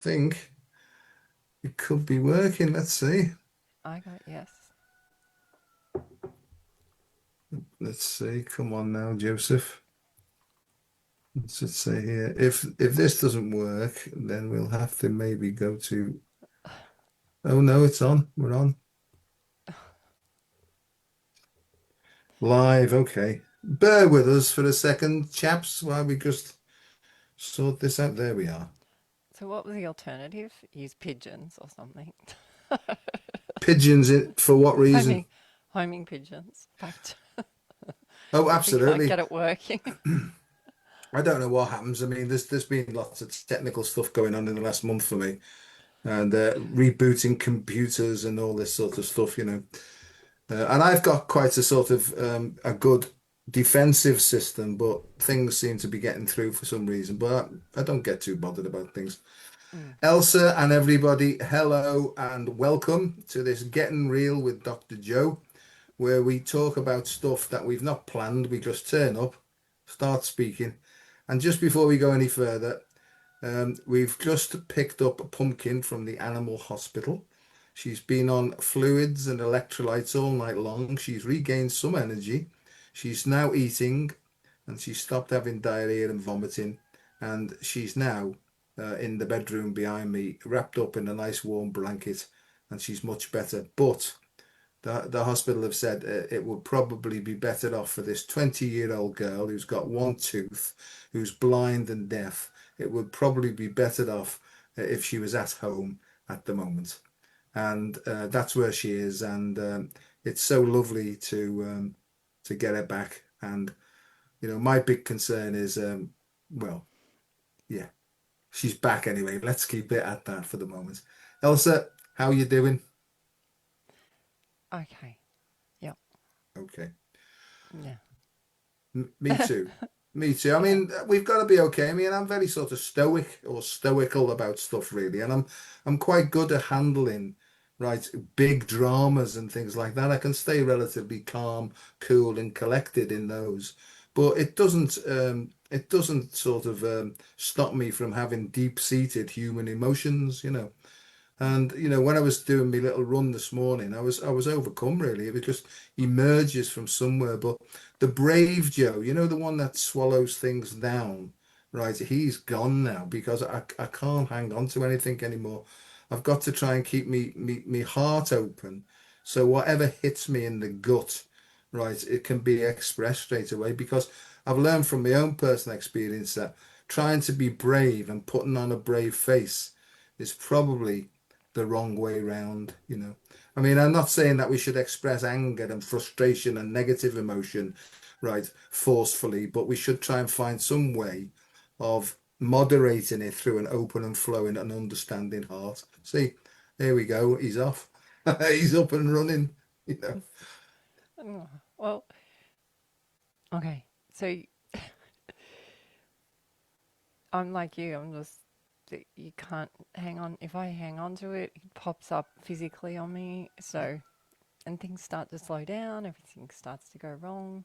think it could be working. Let's see. I got yes. Let's see. Come on now, Joseph. Let's just say here. If this doesn't work, then we'll have to maybe go to. Oh no, it's on. We're on. Live. Okay. Bear with us for a second, chaps, while we just sort this out. There we are. So what was the alternative? Use pigeons or something. Pigeons in for what reason? homing, homing pigeons. Fact. Oh, If we can't absolutely. get it working. I don't know what happens. I mean, there's been lots of technical stuff going on in the last month for me, and rebooting computers and all this sort of stuff, you know. And I've got quite a sort of a good defensive system, but things seem to be getting through for some reason. But I don't get too bothered about things. Mm. Elsa and everybody, hello and welcome to this Getting Real with Dr. Joe, where we talk about stuff that we've not planned. We just turn up, start speaking. And just before we go any further, we've just picked up a pumpkin from the animal hospital. She's been on fluids and electrolytes all night long. She's regained some energy. She's now eating and she stopped having diarrhea and vomiting. And she's now in the bedroom behind me, wrapped up in a nice warm blanket, and she's much better. But the hospital have said it would probably be better off for this 20-year-old girl who's got one tooth, who's blind and deaf. It would probably be better off if she was at home at the moment. And that's where she is. And it's so lovely to get her back. And my big concern is, well, yeah, she's back anyway. Let's keep it at that for the moment. Elsa, how you doing? Okay. Yep. Okay. Yeah. Me too. Me too. I Yeah. mean, we've got to be okay. I mean, I'm very sort of stoic or stoical about stuff, really, and I'm quite good at handling, right, big dramas and things like that. I can stay relatively calm, cool, and collected in those, but it doesn't sort of stop me from having deep-seated human emotions, you know. Mm. And when I was doing my little run this morning, I was overcome really. It was just emerges from somewhere. But the brave Joe, the one that swallows things down, right? He's gone now because I can't hang on to anything anymore. I've got to try and keep me heart open. So whatever hits me in the gut, right, it can be expressed straight away because I've learned from my own personal experience that trying to be brave and putting on a brave face is probably the wrong way round. I mean, I'm not saying that we should express anger and frustration and negative emotion, right, forcefully, but we should try and find some way of moderating it through an open and flowing and understanding heart. See, there we go. He's off. He's up and running. Mm. Well, okay. So I'm like you. I'm just you can't hang on. If I hang on to it, it pops up physically on me. So and things start to slow down. Everything starts to go wrong.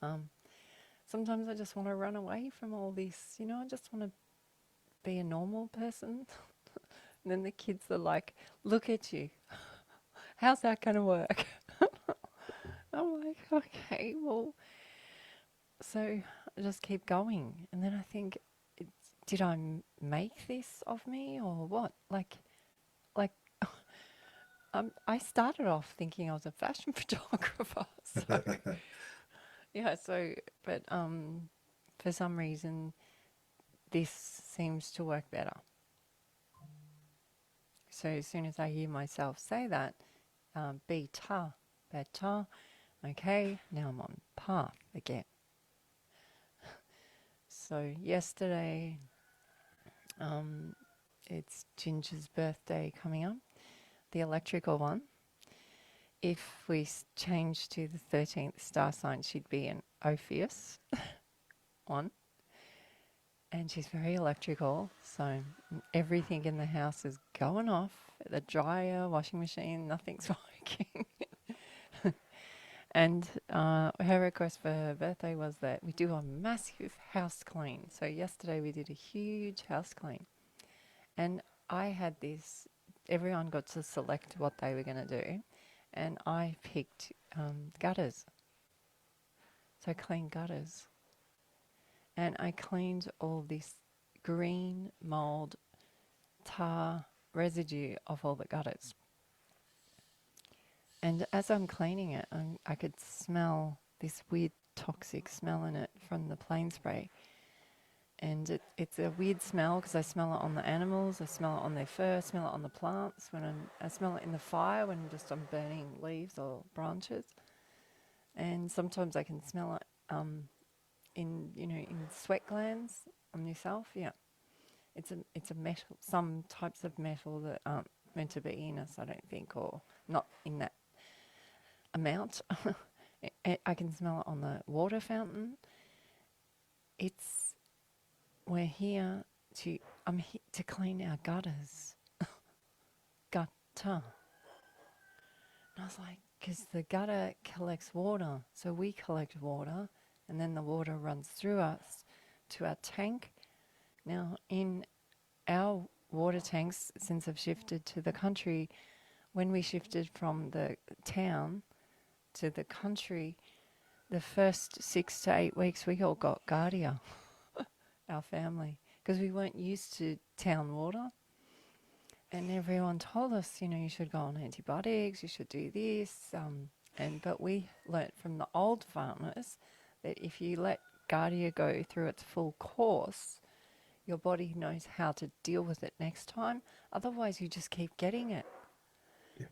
Um, Sometimes I just want to run away from all this. I just want to be a normal person. And then the kids are like, "Look at you. How's that going to work?" I'm like, "Okay, well." So I just keep going, and then I think, did I make this of me or what? Like I started off thinking I was a fashion photographer, so yeah. So, but for some reason, this seems to work better. So as soon as I hear myself say that, beta, better, okay, now I'm on path again. So yesterday, um, it's Ginger's birthday coming up, the electrical one. If we change to the 13th star sign, she'd be an Ophiuchus one. And she's very electrical, so everything in the house is going off. The dryer, washing machine, nothing's working. And her request for her birthday was that we do a massive house clean. So yesterday we did a huge house clean. And I had this, everyone got to select what they were going to do, and I picked gutters. So I cleaned gutters, and I cleaned all this green mold, tar, residue of all the gutters. And as I'm cleaning it, I could smell this weird toxic smell in it from the plane spray. And it's a weird smell because I smell it on the animals, I smell it on their fur, I smell it on the plants, I smell it in the fire when I'm burning leaves or branches. And sometimes I can smell it in sweat glands on yourself. Yeah, it's a metal, some types of metal that aren't meant to be in us, I don't think, or not in that amount. I can smell it on the water fountain. It's we're here to I'm here to clean our gutters. Gutter. And I was like, because the gutter collects water, so we collect water, and then the water runs through us to our tank. Now, in our water tanks, since I've shifted to the country, when we shifted from the town to the country, the first 6 to 8 weeks we all got Guardia, our family, because we weren't used to town water. And everyone told us, you should go on antibiotics, you should do this. But we learnt from the old farmers that if you let Guardia go through its full course, your body knows how to deal with it next time. Otherwise, you just keep getting it. Yeah.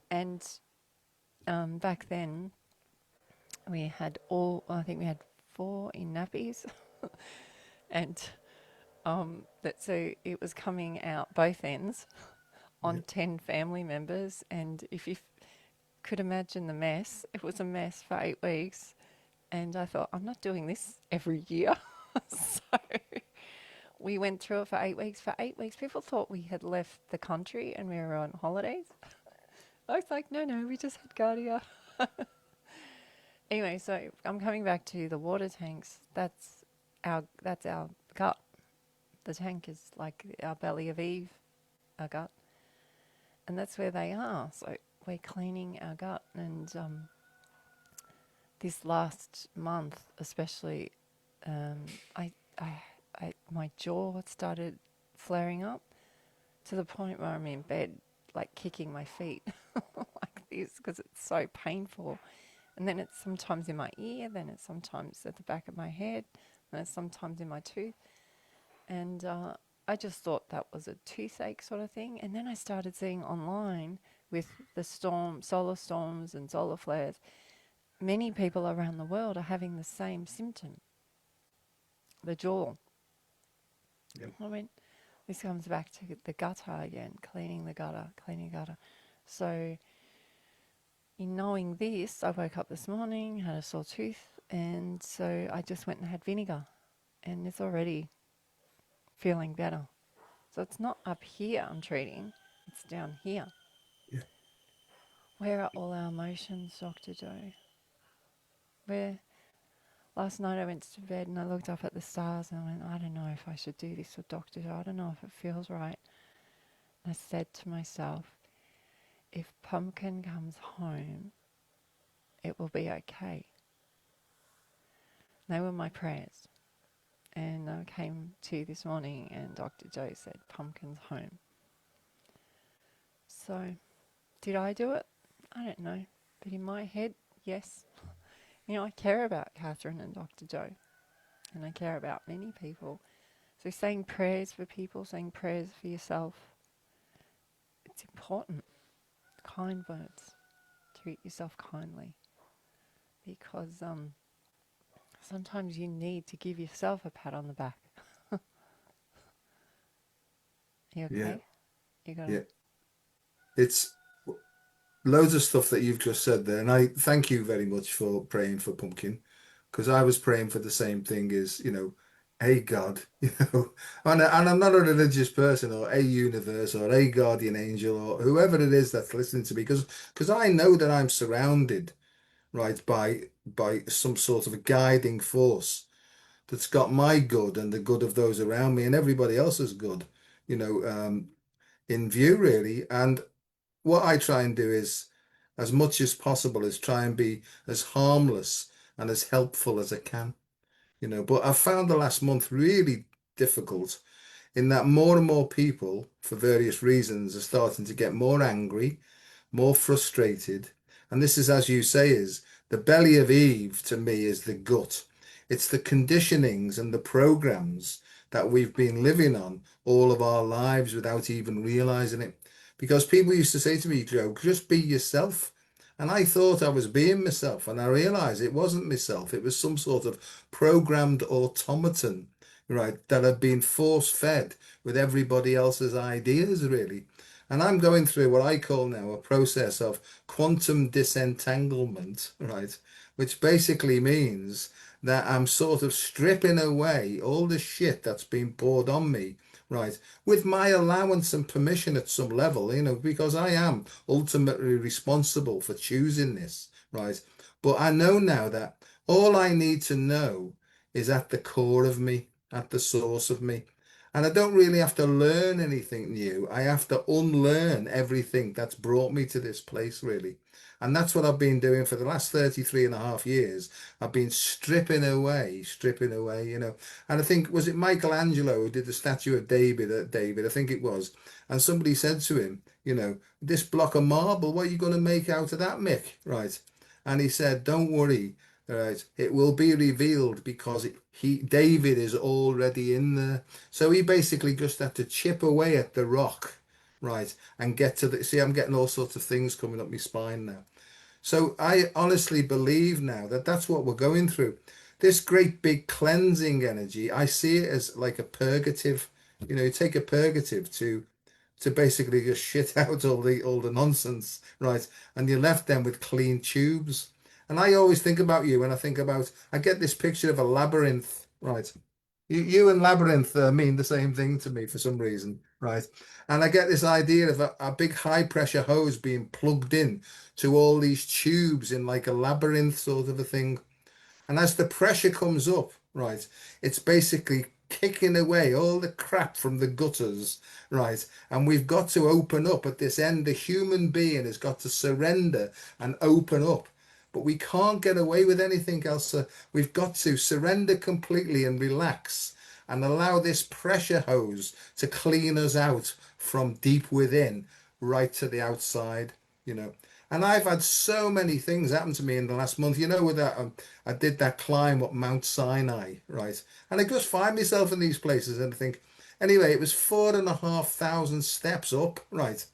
And back then, I think we had 4 in nappies. And so it was coming out both ends Yeah. on 10 family members. And if you could imagine the mess, it was a mess for 8 weeks. And I thought, I'm not doing this every year. So we went through it for 8 weeks. For 8 weeks, people thought we had left the country and we were on holidays. I was like, no, we just had Guardia. Anyway, so I'm coming back to the water tanks. That's our gut. The tank is like our belly of Eve, our gut, and that's where they are. So we're cleaning our gut, and this last month, especially, um, I, my jaw started flaring up to the point where I'm in bed, like kicking my feet like this because it's so painful. And then it's sometimes in my ear, then it's sometimes at the back of my head, and it's sometimes in my tooth. And I just thought that was a toothache sort of thing. And then I started seeing online with the solar storms and solar flares, many people around the world are having the same symptom, the jaw. Yeah. I mean, this comes back to the gutter again, cleaning the gutter. So in knowing this, I woke up this morning, had a sore tooth, and so I just went and had vinegar, and it's already feeling better. So it's not up here I'm treating, it's down here. Yeah. Where are all our emotions, Dr. Joe? Where last night I went to bed and I looked up at the stars and I went, I don't know if I should do this with Dr. Joe. I don't know if it feels right. And I said to myself, if Pumpkin comes home, it will be okay. They were my prayers. And I came to this morning and Dr. Joe said, Pumpkin's home. So, did I do it? I don't know. But in my head, yes. I care about Catherine and Dr. Joe. And I care about many people. So saying prayers for people, saying prayers for yourself, it's important. Kind words. Treat yourself kindly. Because sometimes you need to give yourself a pat on the back. You Yeah. okay? You got Yeah. to... It's loads of stuff that you've just said there, and I thank you very much for praying for Pumpkin, because I was praying for the same thing as, hey God, and I'm not a religious person or a universe or a guardian angel or whoever it is that's listening to me, because I know that I'm surrounded, right, by some sort of a guiding force that's got my good and the good of those around me and everybody else's good, you know. in view, really. And what I try and do is, as much as possible, is try and be as harmless and as helpful as I can, But I've found the last month really difficult in that more and more people, for various reasons, are starting to get more angry, more frustrated. And this is, as you say, is the belly of Eve to me is the gut. It's the conditionings and the programs that we've been living on all of our lives without even realizing it. Because people used to say to me, Joe, just be yourself. And I thought I was being myself, and I realized it wasn't myself. It was some sort of programmed automaton, right, that had been force fed with everybody else's ideas, really. And I'm going through what I call now a process of quantum disentanglement, right? Which basically means that I'm sort of stripping away all the shit that's been poured on me, right? With my allowance and permission at some level, because I am ultimately responsible for choosing this, right? But I know now that all I need to know is at the core of me, at the source of me. And I don't really have to learn anything new. I have to unlearn everything that's brought me to this place, really. And that's what I've been doing for the last 33 and a half years. I've been stripping away, And I think, was it Michelangelo who did the statue of David? I think it was. And somebody said to him, this block of marble, what are you going to make out of that, Mick? Right. And he said, don't worry. Right, it will be revealed because David is already in there. So he basically just had to chip away at the rock, right, and get to the. See, I'm getting all sorts of things coming up my spine now. So I honestly believe now that that's what we're going through. This great big cleansing energy, I see it as like a purgative. You take a purgative to basically just shit out all the nonsense, right? And you're left then with clean tubes. And I always think about you when I get this picture of a labyrinth, right? You and labyrinth mean the same thing to me for some reason, right? And I get this idea of a big high pressure hose being plugged in to all these tubes in like a labyrinth sort of a thing. And as the pressure comes up, right, it's basically kicking away all the crap from the gutters, right? And we've got to open up at this end. The human being has got to surrender and open up. But we can't get away with anything else. We've got to surrender completely and relax and allow this pressure hose to clean us out from deep within right to the outside, you know. And I've had so many things happen to me in the last month. With that, I did that climb up Mount Sinai, right? And I just find myself in these places and I think, anyway, it was 4,500 steps up, right?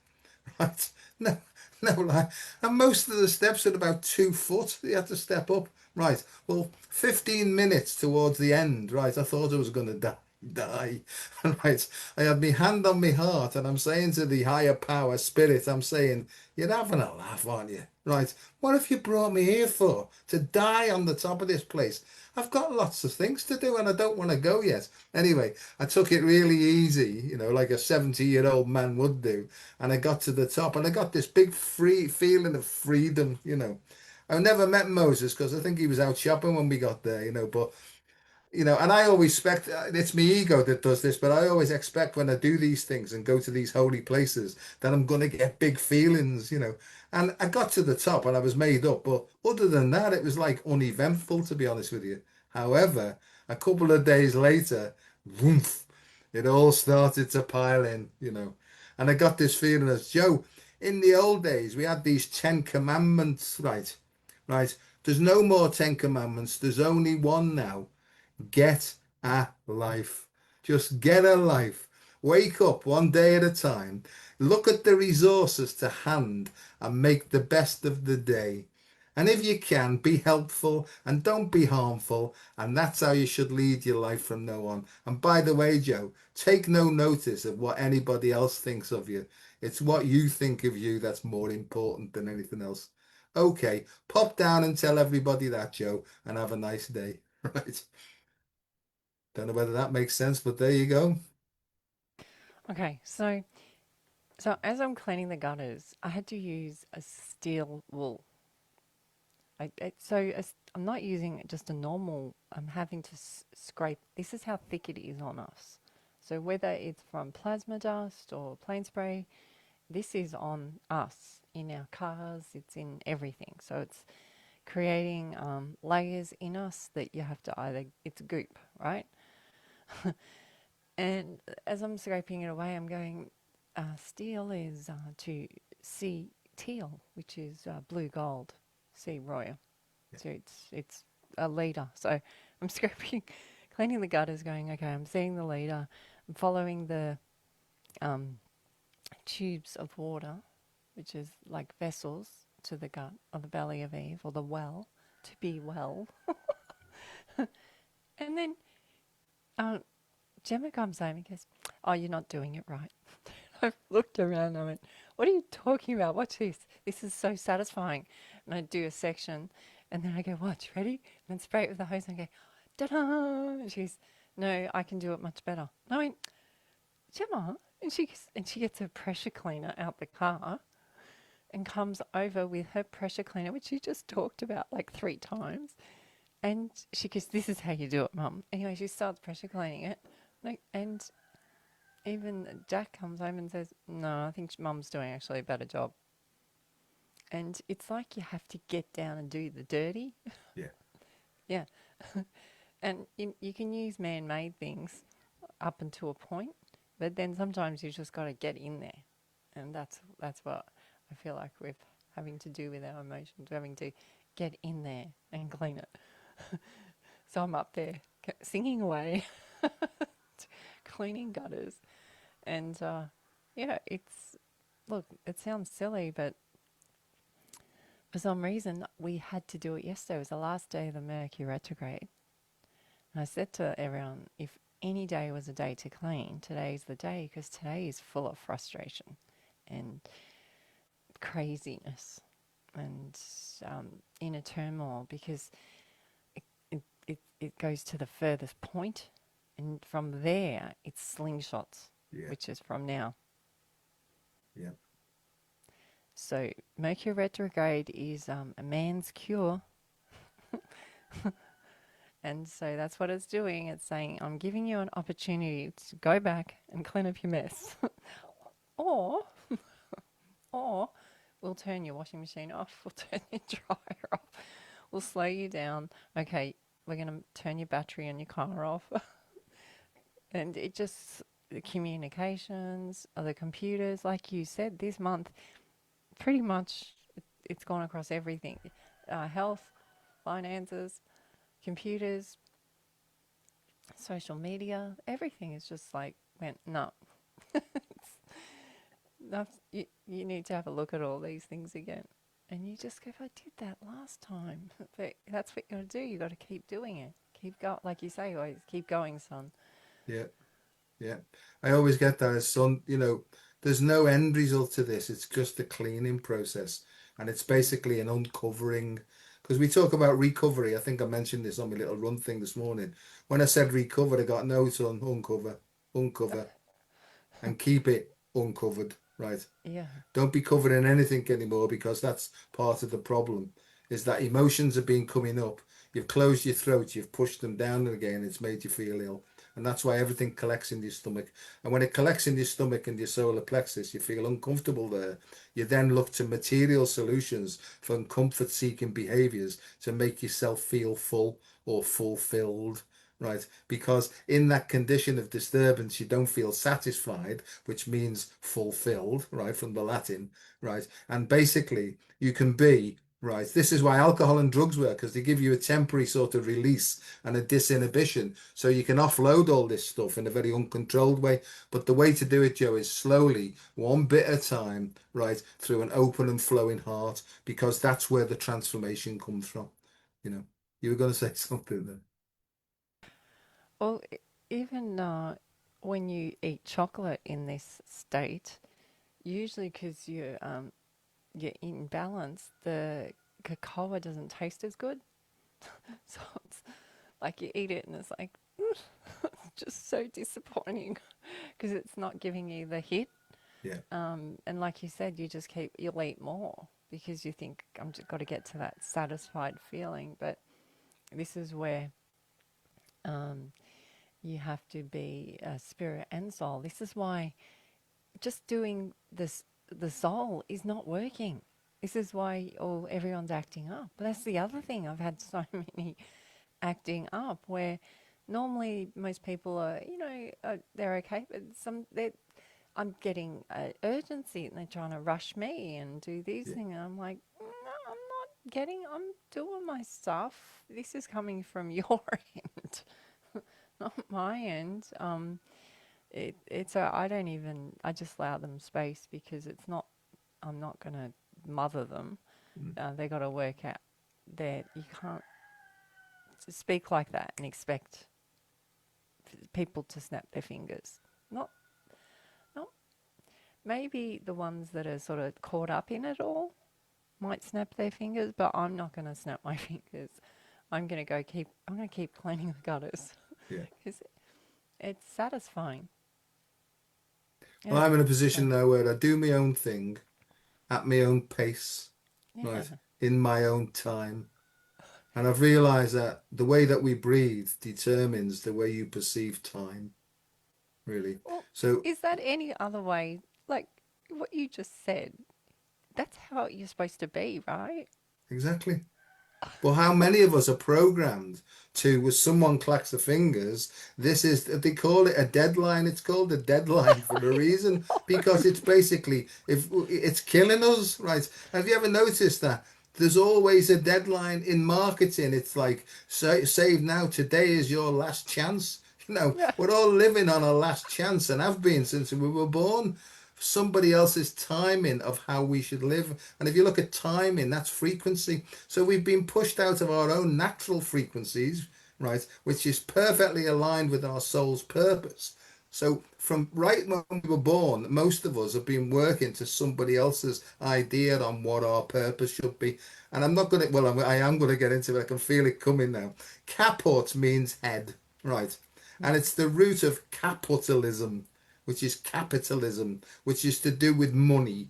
Right? No, no lie. And most of the steps at about 2 foot, you had to step up. Right. Well, 15 minutes towards the end, right? I thought I was going to die. Right. I had my hand on my heart and I'm saying to the higher power spirit, I'm saying, you're having a laugh, aren't you? Right. What have you brought me here for? To die on the top of this place? I've got lots of things to do and I don't want to go yet. Anyway, I took it really easy, like a 70-year-old man would do. And I got to the top and I got this big free feeling of freedom. I never met Moses because I think he was out shopping when we got there, but and I always expect it's my ego that does this, but I always expect when I do these things and go to these holy places that I'm going to get big feelings. And I got to the top and I was made up, but other than that, it was like uneventful, to be honest with you. However, a couple of days later, woof, it all started to pile in. And I got this feeling as Joe, in the old days, we had these 10 commandments, right? Right. There's no more 10 commandments. There's only one now. Get a life. Just get a life. Wake up one day at a time. Look at the resources to hand and make the best of the day. And if you can, be helpful and don't be harmful. And that's how you should lead your life from now on. And by the way, Joe, take no notice of what anybody else thinks of you. It's what you think of you that's more important than anything else. Okay, pop down and tell everybody that, Joe, and have a nice day. Right. Don't know whether that makes sense, but there you go. Okay, so as I'm cleaning the gutters, I had to use a steel wool. I'm not using just a normal. I'm having to scrape. This is how thick it is on us. So whether it's from plasma dust or plane spray, this is on us in our cars, it's in everything. So it's creating layers in us that you have to either, it's goop, right? And as I'm scraping it away, I'm going, steel is to see teal, which is blue gold, see royal. Yeah. So it's a leader. So I'm scraping, cleaning the gutters, going, okay, I'm seeing the leader, I'm following the um, tubes of water, which is like vessels to the gut or the belly of Eve or the well to be well. And then Gemma comes home and goes, oh, you're not doing it right. I've looked around and I went, what are you talking about? Watch this. This is so satisfying. And I do a section and then I go, watch, ready? And then spray it with the hose and I go, ta-da! And she's, no, I can do it much better. And I went, Gemma? And she gets her pressure cleaner out the car and comes over with her pressure cleaner, which she just talked about like 3 times. And she goes, this is how you do it, Mum. Anyway, she starts pressure cleaning it. And even Jack comes home and says, no, I think Mum's doing actually a better job. And it's like you have to get down and do the dirty. Yeah. Yeah. And you can use man-made things up until a point, but then sometimes you just got to get in there. And that's what I feel like with having to do with our emotions, having to get in there and clean it. So I'm up there singing away, cleaning gutters. And yeah, look, it sounds silly, but for some reason we had to do it yesterday. It was the last day of the Mercury retrograde. And I said to everyone, if any day was a day to clean, today's the day, because today is full of frustration and craziness and inner turmoil, because it goes to the furthest point, and from there it's slingshots, Yeah. which is from now. Yeah. So Mercury retrograde is a man's cure. And so that's what it's doing. It's saying, I'm giving you an opportunity to go back and clean up your mess. or, or we'll turn your washing machine off. We'll turn your dryer off. We'll slow you down. Okay, we're going to turn your battery and your car off. And it just, the communications, the computers, like you said, this month, pretty much it's gone across everything. Health, finances, computers, social media, everything is just like went, no. You need to have a look at all these things again. And you just go, I did that last time. But that's what you got to do. You got to keep doing it. Keep going. Like you say, always keep going, son. Yeah. Yeah. I always get that as son, there's no end result to this. It's just a cleaning process. And it's basically an uncovering. Because we talk about recovery. I think I mentioned this on my little run thing this morning. When I said recover, I got no, son, uncover, uncover, and keep it uncovered. Right. Yeah. Don't be covered in anything anymore, because that's part of the problem, is that emotions have been coming up. You've closed your throat, you've pushed them down again, it's made you feel ill. And that's why everything collects in your stomach. And when it collects in your stomach and your solar plexus, you feel uncomfortable there. You then look to material solutions from comfort seeking behaviors to make yourself feel full or fulfilled. Right, because in that condition of disturbance, you don't feel satisfied, which means fulfilled, right, from the Latin, right? And basically, you can be, right, this is why alcohol and drugs work, because they give you a temporary sort of release and a disinhibition. So you can offload all this stuff in a very uncontrolled way. But the way to do it, Joe, is slowly, one bit at a time, right, through an open and flowing heart, because that's where the transformation comes from. You were going to say something there. Well, even when you eat chocolate in this state, usually because you're in balance, the cocoa doesn't taste as good. So it's like you eat it and it's like, it's just so disappointing because it's not giving you the hit. Yeah. And like you said, you'll eat more because you think, I'm just got to get to that satisfied feeling. But this is where you have to be a spirit and soul. This is why just doing this, the soul is not working. This is why everyone's acting up. But that's the other thing. I've had so many acting up where normally most people are, they're okay, but I'm getting urgency and they're trying to rush me and do these Yeah. things. And I'm like, no, I'm doing my stuff. This is coming from your end, not my end. I don't even, I just allow them space because it's not, I'm not going to mother them. Mm. They got to work out that you can't speak like that and expect people to snap their fingers. Not, not maybe the ones that are sort of caught up in it all might snap their fingers, but I'm not going to snap my fingers. I'm going to keep cleaning the gutters Yeah. because it's satisfying. Well, Yeah. I'm in a So, position now where I do my own thing at my own pace, yeah. right, in my own time. And I've realized that the way that we breathe determines the way you perceive time, really. Well, So, is that any other way? Like what you just said, that's how you're supposed to be, right? exactly. But how many of us are programmed to, when someone clacks the fingers, this is, they call it a deadline. It's called a deadline for a reason because it's basically, if it's killing us, right? Have you ever noticed that? There's always a deadline in marketing. It's like, save now, today is your last chance. Yeah. We're all living on a last chance and have been since we were born. Somebody else's timing of how we should live. And if you look at timing, that's frequency. So we've been pushed out of our own natural frequencies, right, which is perfectly aligned with our soul's purpose. So from right when we were born, most of us have been working to somebody else's idea on what our purpose should be. And I'm not going to, well, I am going to get into it. I can feel it coming now. Caput means head, right? And Yeah. it's the root of capitalism, which is capitalism, which is to do with money,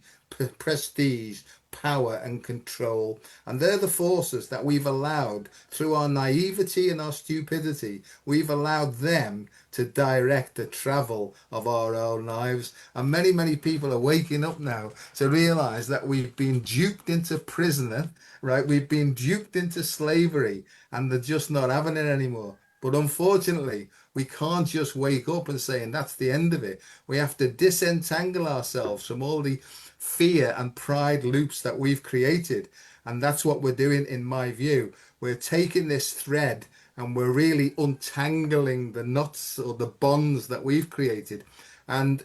prestige, power, and control. And they're the forces that we've allowed, through our naivety and our stupidity, we've allowed them to direct the travel of our own lives. And many, many people are waking up now to realize that we've been duped into prisoner, right? We've been duped into slavery, and they're just not having it anymore. But unfortunately, we can't just wake up and say, and that's the end of it. We have to disentangle ourselves from all the fear and pride loops that we've created. And that's what we're doing, in my view. We're taking this thread and we're really untangling the knots or the bonds that we've created. And,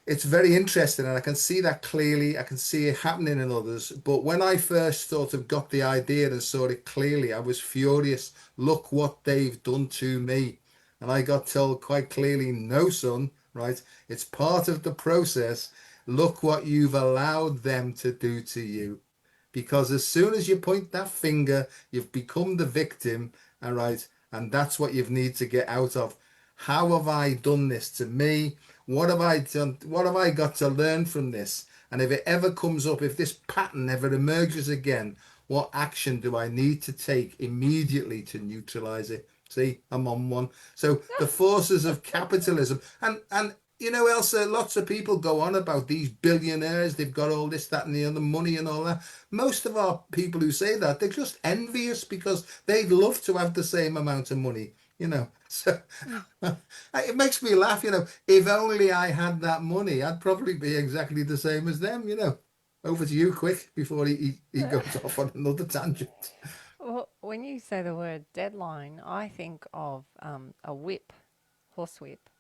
it's very interesting and I can see that clearly. I can see it happening in others. But when I first sort of got the idea and saw it clearly, I was furious. Look what they've done to me. And I got told quite clearly, no, son, right? It's part of the process. Look what you've allowed them to do to you. Because as soon as you point that finger, you've become the victim, all right? And that's what you need to get out of. How have I done this to me? What have I done? What have I got to learn from this? And if it ever comes up, if this pattern ever emerges again, what action do I need to take immediately to neutralize it? See, I'm on one. So the forces of capitalism, and Elsa, lots of people go on about these billionaires, they've got all this, that, and the other money and all that. Most of our people who say that, they're just envious because they'd love to have the same amount of money. So Mm. it makes me laugh. If only I had that money, I'd probably be exactly the same as them. Over to you quick before he goes off on another tangent. Well, when you say the word deadline, I think of a whip, horse whip,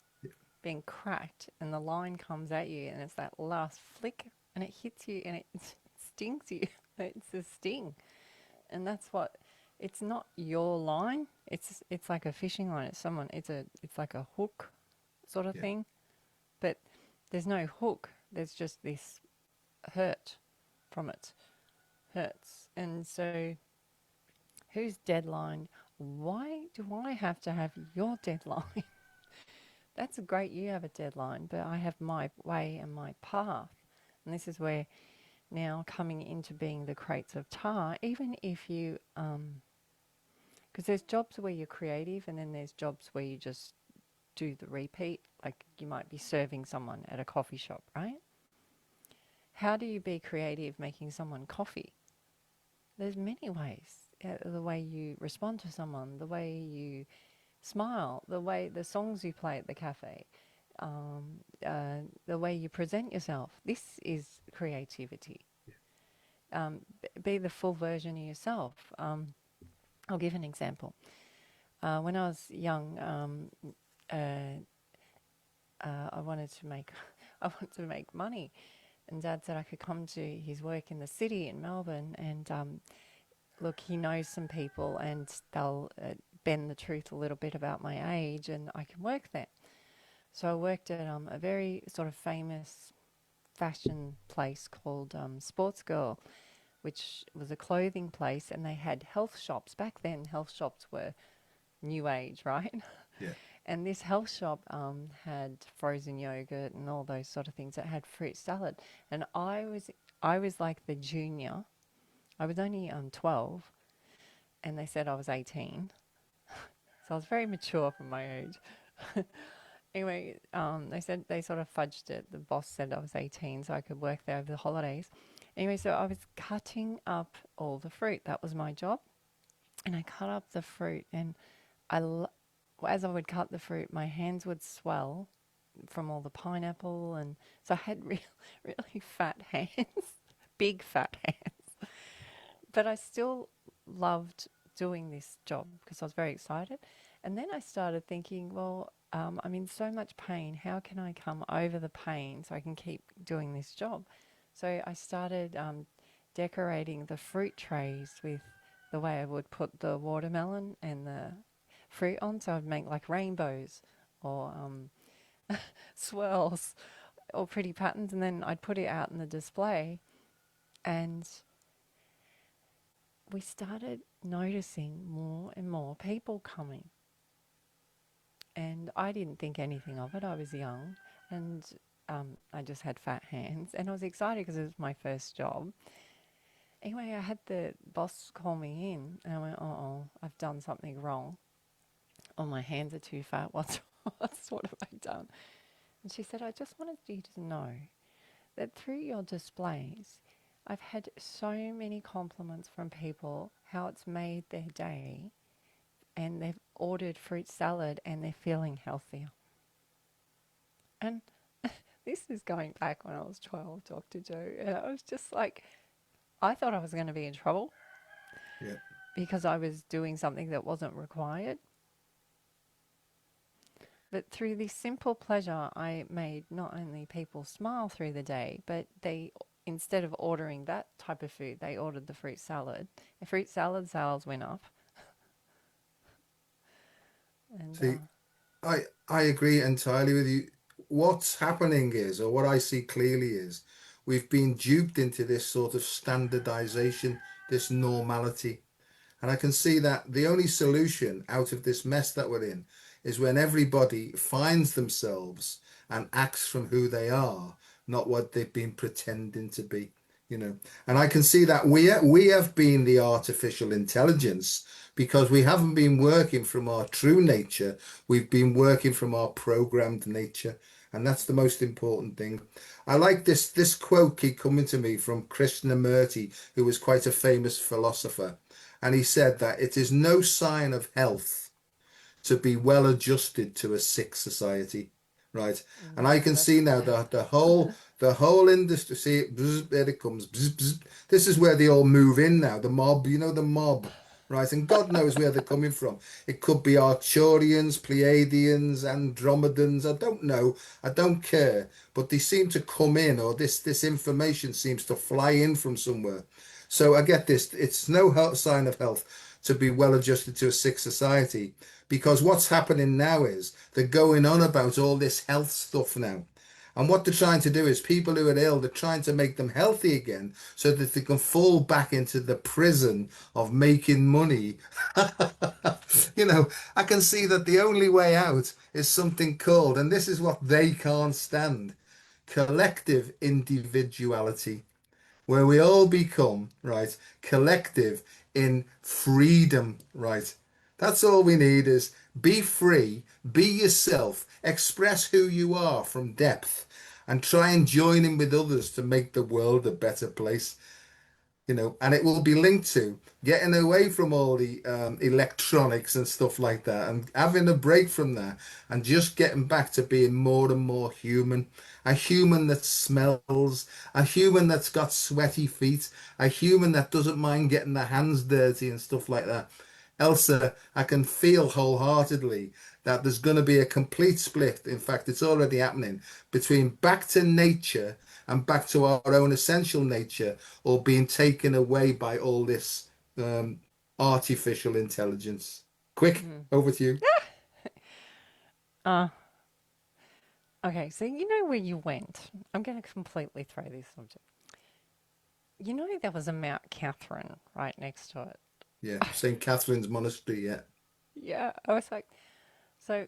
being cracked, and the line comes at you, and it's that last flick, and it hits you, and it stings you. It's a sting, and that's what. It's not your line. It's like a fishing line. It's someone. It's like a hook, sort of Yeah, thing. But there's no hook. There's just this hurt from it. Hurts, and so whose deadline? Why do I have to have your deadline? That's great you have a deadline, but I have my way and my path. And this is where now coming into being the crates of tar, even if you Because there's jobs where you're creative, and then there's jobs where you just do the repeat. Like you might be serving someone at a coffee shop, right? How do you be creative making someone coffee? There's many ways. The way you respond to someone, the way you smile, the songs you play at the cafe, the way you present yourself. This is creativity. Be the full version of yourself. I'll give an example. When I was young, uh, I wanted to make I wanted to make money, and Dad said I could come to his work in the city in Melbourne, and look, he knows some people, and they'll bend the truth a little bit about my age, and I can work there. So I worked at a very sort of famous fashion place called Sports Girl, which was a clothing place, and they had health shops. Back then, health shops were new age, right? Yeah. And this health shop had frozen yogurt and all those sort of things. It had fruit salad, and I was like the junior. I was only 12, and they said I was 18, so I was very mature for my age. Anyway, they said they sort of fudged it. The boss said I was 18, so I could work there over the holidays. Anyway, so I was cutting up all the fruit. That was my job, and I cut up the fruit, and as I would cut the fruit, my hands would swell from all the pineapple, and so I had really fat hands, big fat hands. But I still loved doing this job because I was very excited. And then I started thinking, well, I'm in so much pain. How can I come over the pain so I can keep doing this job? So I started decorating the fruit trays with the way I would put the watermelon and the fruit on. So I'd make like rainbows or swirls or pretty patterns, and then I'd put it out in the display. And we started noticing more and more people coming. And I didn't think anything of it. I was young, and I just had fat hands. And I was excited because it was my first job. Anyway, I had the boss call me in, and I went, oh, I've done something wrong. Oh, my hands are too fat. What have I done? And she said, I just wanted you to know that through your displays, I've had so many compliments from people how it's made their day, and they've ordered fruit salad and they're feeling healthier. And this is going back when I was 12, Dr. Joe. And I was just like, I thought I was going to be in trouble Yeah. because I was doing something that wasn't required. But through this simple pleasure, I made not only people smile through the day, but they, instead of ordering that type of food, they ordered the fruit salad. The fruit salad sales went up. And See, I agree entirely with you. What's happening is, or what I see clearly is, we've been duped into this sort of standardization, this normality. And I can see that the only solution out of this mess that we're in is when everybody finds themselves and acts from who they are, not what they've been pretending to be, you know. And I can see that we have been the artificial intelligence because we haven't been working from our true nature. We've been working from our programmed nature. And that's the most important thing. I like this quote keep coming to me from Krishnamurti, who was quite a famous philosopher. And he said that it is no sign of health to be well adjusted to a sick society, right? And I can that's see now right. the whole industry. See, bzz, there it comes. Bzz, bzz. This is where they all move in now. The mob, the mob, right? And God knows where they're coming from. It could be Arcturians, Pleiadians, Andromedans. I don't know. I don't care. But they seem to come in, or this information seems to fly in from somewhere. So I get this. It's no sign of health to be well adjusted to a sick society because what's happening now is they're going on about all this health stuff now. And what they're trying to do is people who are ill, they're trying to make them healthy again so that they can fall back into the prison of making money. I can see that the only way out is something called, and this is what they can't stand, collective individuality, where we all become, right, collective in freedom, right? That's all we need is be free, be yourself, express who you are from depth, and try and join in with others to make the world a better place. And it will be linked to getting away from all the electronics and stuff like that and having a break from that and just getting back to being more and more human. A human that smells, a human that's got sweaty feet, a human that doesn't mind getting their hands dirty and stuff like that. Elsa, I can feel wholeheartedly that there's going to be a complete split. In fact, it's already happening between back to nature and back to our own essential nature, or being taken away by all this um, artificial intelligence. Quick, Mm. over to you. Uh, okay, so you know where you went. I'm going to completely throw this subject. You know there was a Mount Catherine right next to it. Yeah, St. Catherine's Monastery. Yeah, Yeah, I was like, so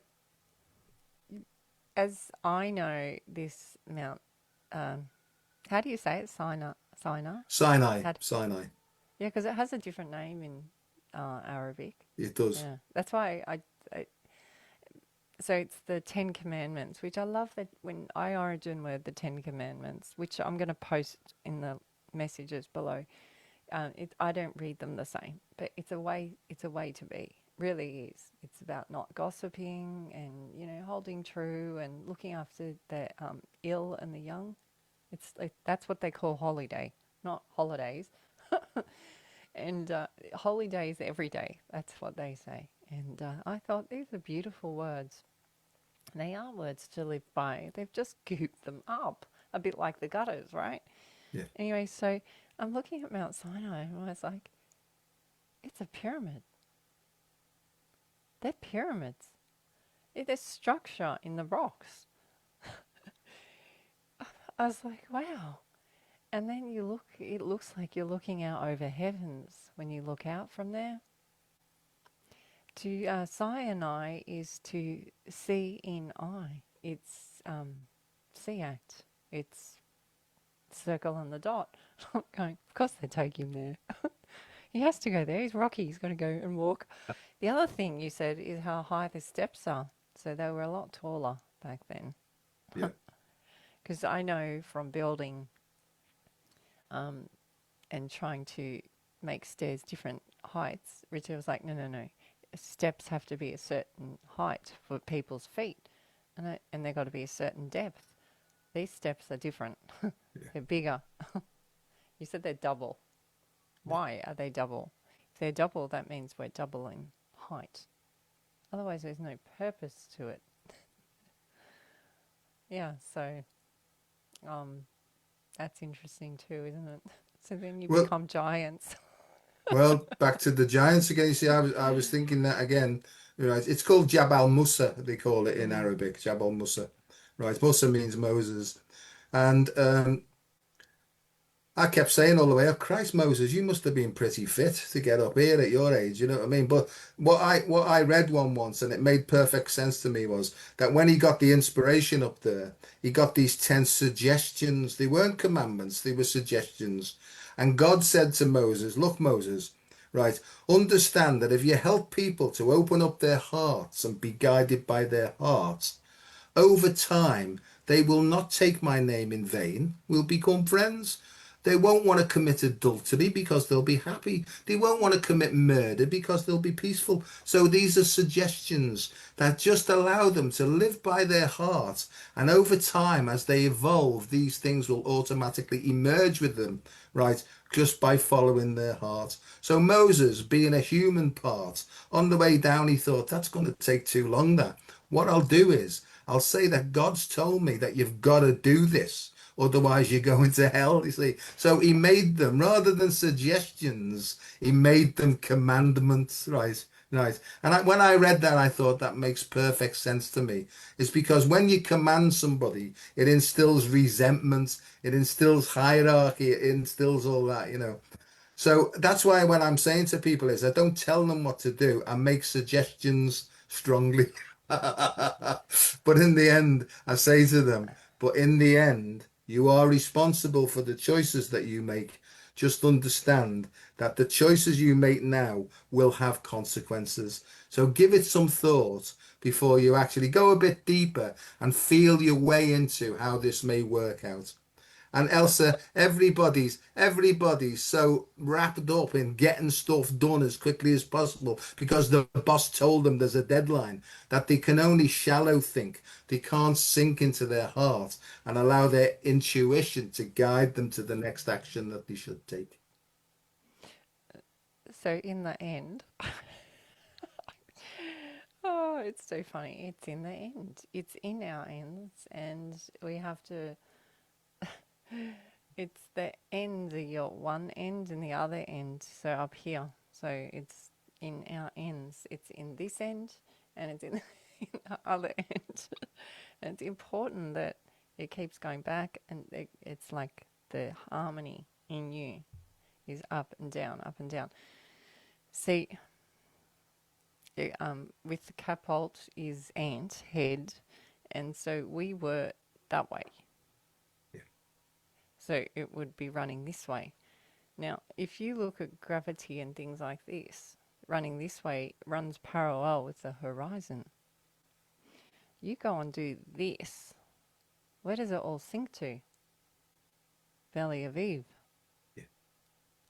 as I know, this Mount, um, how do you say it? Sinai? Sinai, How Sinai. yeah, because it has a different name in Arabic. It does. Yeah, that's why I. So it's the Ten Commandments, which I love that when I origin word the Ten Commandments, which I'm going to post in the messages below. I don't read them the same, but it's a way. It's a way to be. Really is. It's about not gossiping and holding true and looking after the ill and the young. It's like that's what they call holiday, not holidays. And holidays every day. That's what they say. And I thought these are beautiful words. They are words to live by. They've just gooped them up, a bit like the gutters, right? Yeah, Anyway, so I'm looking at Mount Sinai and I was like, it's a pyramid. They're pyramids. There's structure in the rocks. I was like, wow. And then you look, it looks like you're looking out over heavens when you look out from there. To Sinai is to see in eye. It's see act. It's circle and the dot. I'm going, of course they take him there. He has to go there. He's rocky. He's got to go and walk. The other thing you said is how high the steps are. So they were a lot taller back then. yeah, Because I know from building um, and trying to make stairs different heights, Richard was like, no, no, no. Steps have to be a certain height for people's feet, and they've got to be a certain depth. These steps are different. yeah, They're bigger. You said they're double. yeah. Why are they double? If they're double, that means we're doubling height. Otherwise, there's no purpose to it. Yeah, so um, that's interesting too, isn't it? So then you Well, become giants. well, back to the Giants again. You see, I was thinking that again. Right, it's called Jabal Musa. They call it in Mm. Arabic, Jabal Musa. Right, Musa means Moses, and I kept saying all the way up, Christ, Moses, you must have been pretty fit to get up here at your age, you know what I mean? But what I read once, and it made perfect sense to me, was that when he got the inspiration up there, he got these 10 suggestions. They weren't commandments, they were suggestions. And God said to Moses, look, Moses, right, understand that if you help people to open up their hearts and be guided by their hearts, over time, they will not take my name in vain, will become friends. They won't want to commit adultery because they'll be happy. They won't want to commit murder because they'll be peaceful. So these are suggestions that just allow them to live by their heart. And over time, as they evolve, these things will automatically emerge with them, right? Just by following their heart. So Moses, being a human part, on the way down, he thought, that's going to take too long, that. What I'll do is, I'll say that God's told me that you've got to do this. Otherwise, you're going to hell, you see. So he made them, rather than suggestions, he made them commandments, right? Right. And when I read that, I thought that makes perfect sense to me. It's because when you command somebody, it instills resentment, it instills hierarchy, it instills all that, you know. So that's why when I'm saying to people is I don't tell them what to do, I make suggestions strongly. But in the end, I say to them, but in the end, you are responsible for the choices that you make. just understand that the choices you make now will have consequences. So give it some thought before you actually go a bit deeper and feel your way into how this may work out. And Elsa, everybody's so wrapped up in getting stuff done as quickly as possible because the boss told them there's a deadline that they can only shallow think. They can't sink into their heart and allow their intuition to guide them to the next action that they should take. So in the end, oh, it's so funny. It's in the end. It's in our ends, and we have to. It's the end. You got one end and the other end. So up here. So it's in our ends. It's in this end, and it's in, in the other end. And it's important that it keeps going back, and it's like the harmony in you is up and down, up and down. See, with the catapult is ant head, and so we were that way. Yeah, So it would be running this way. Now, if you look at gravity and things like this, running this way runs parallel with the horizon. You go and do this. Where does it all sink to? Valley of Eve. yeah.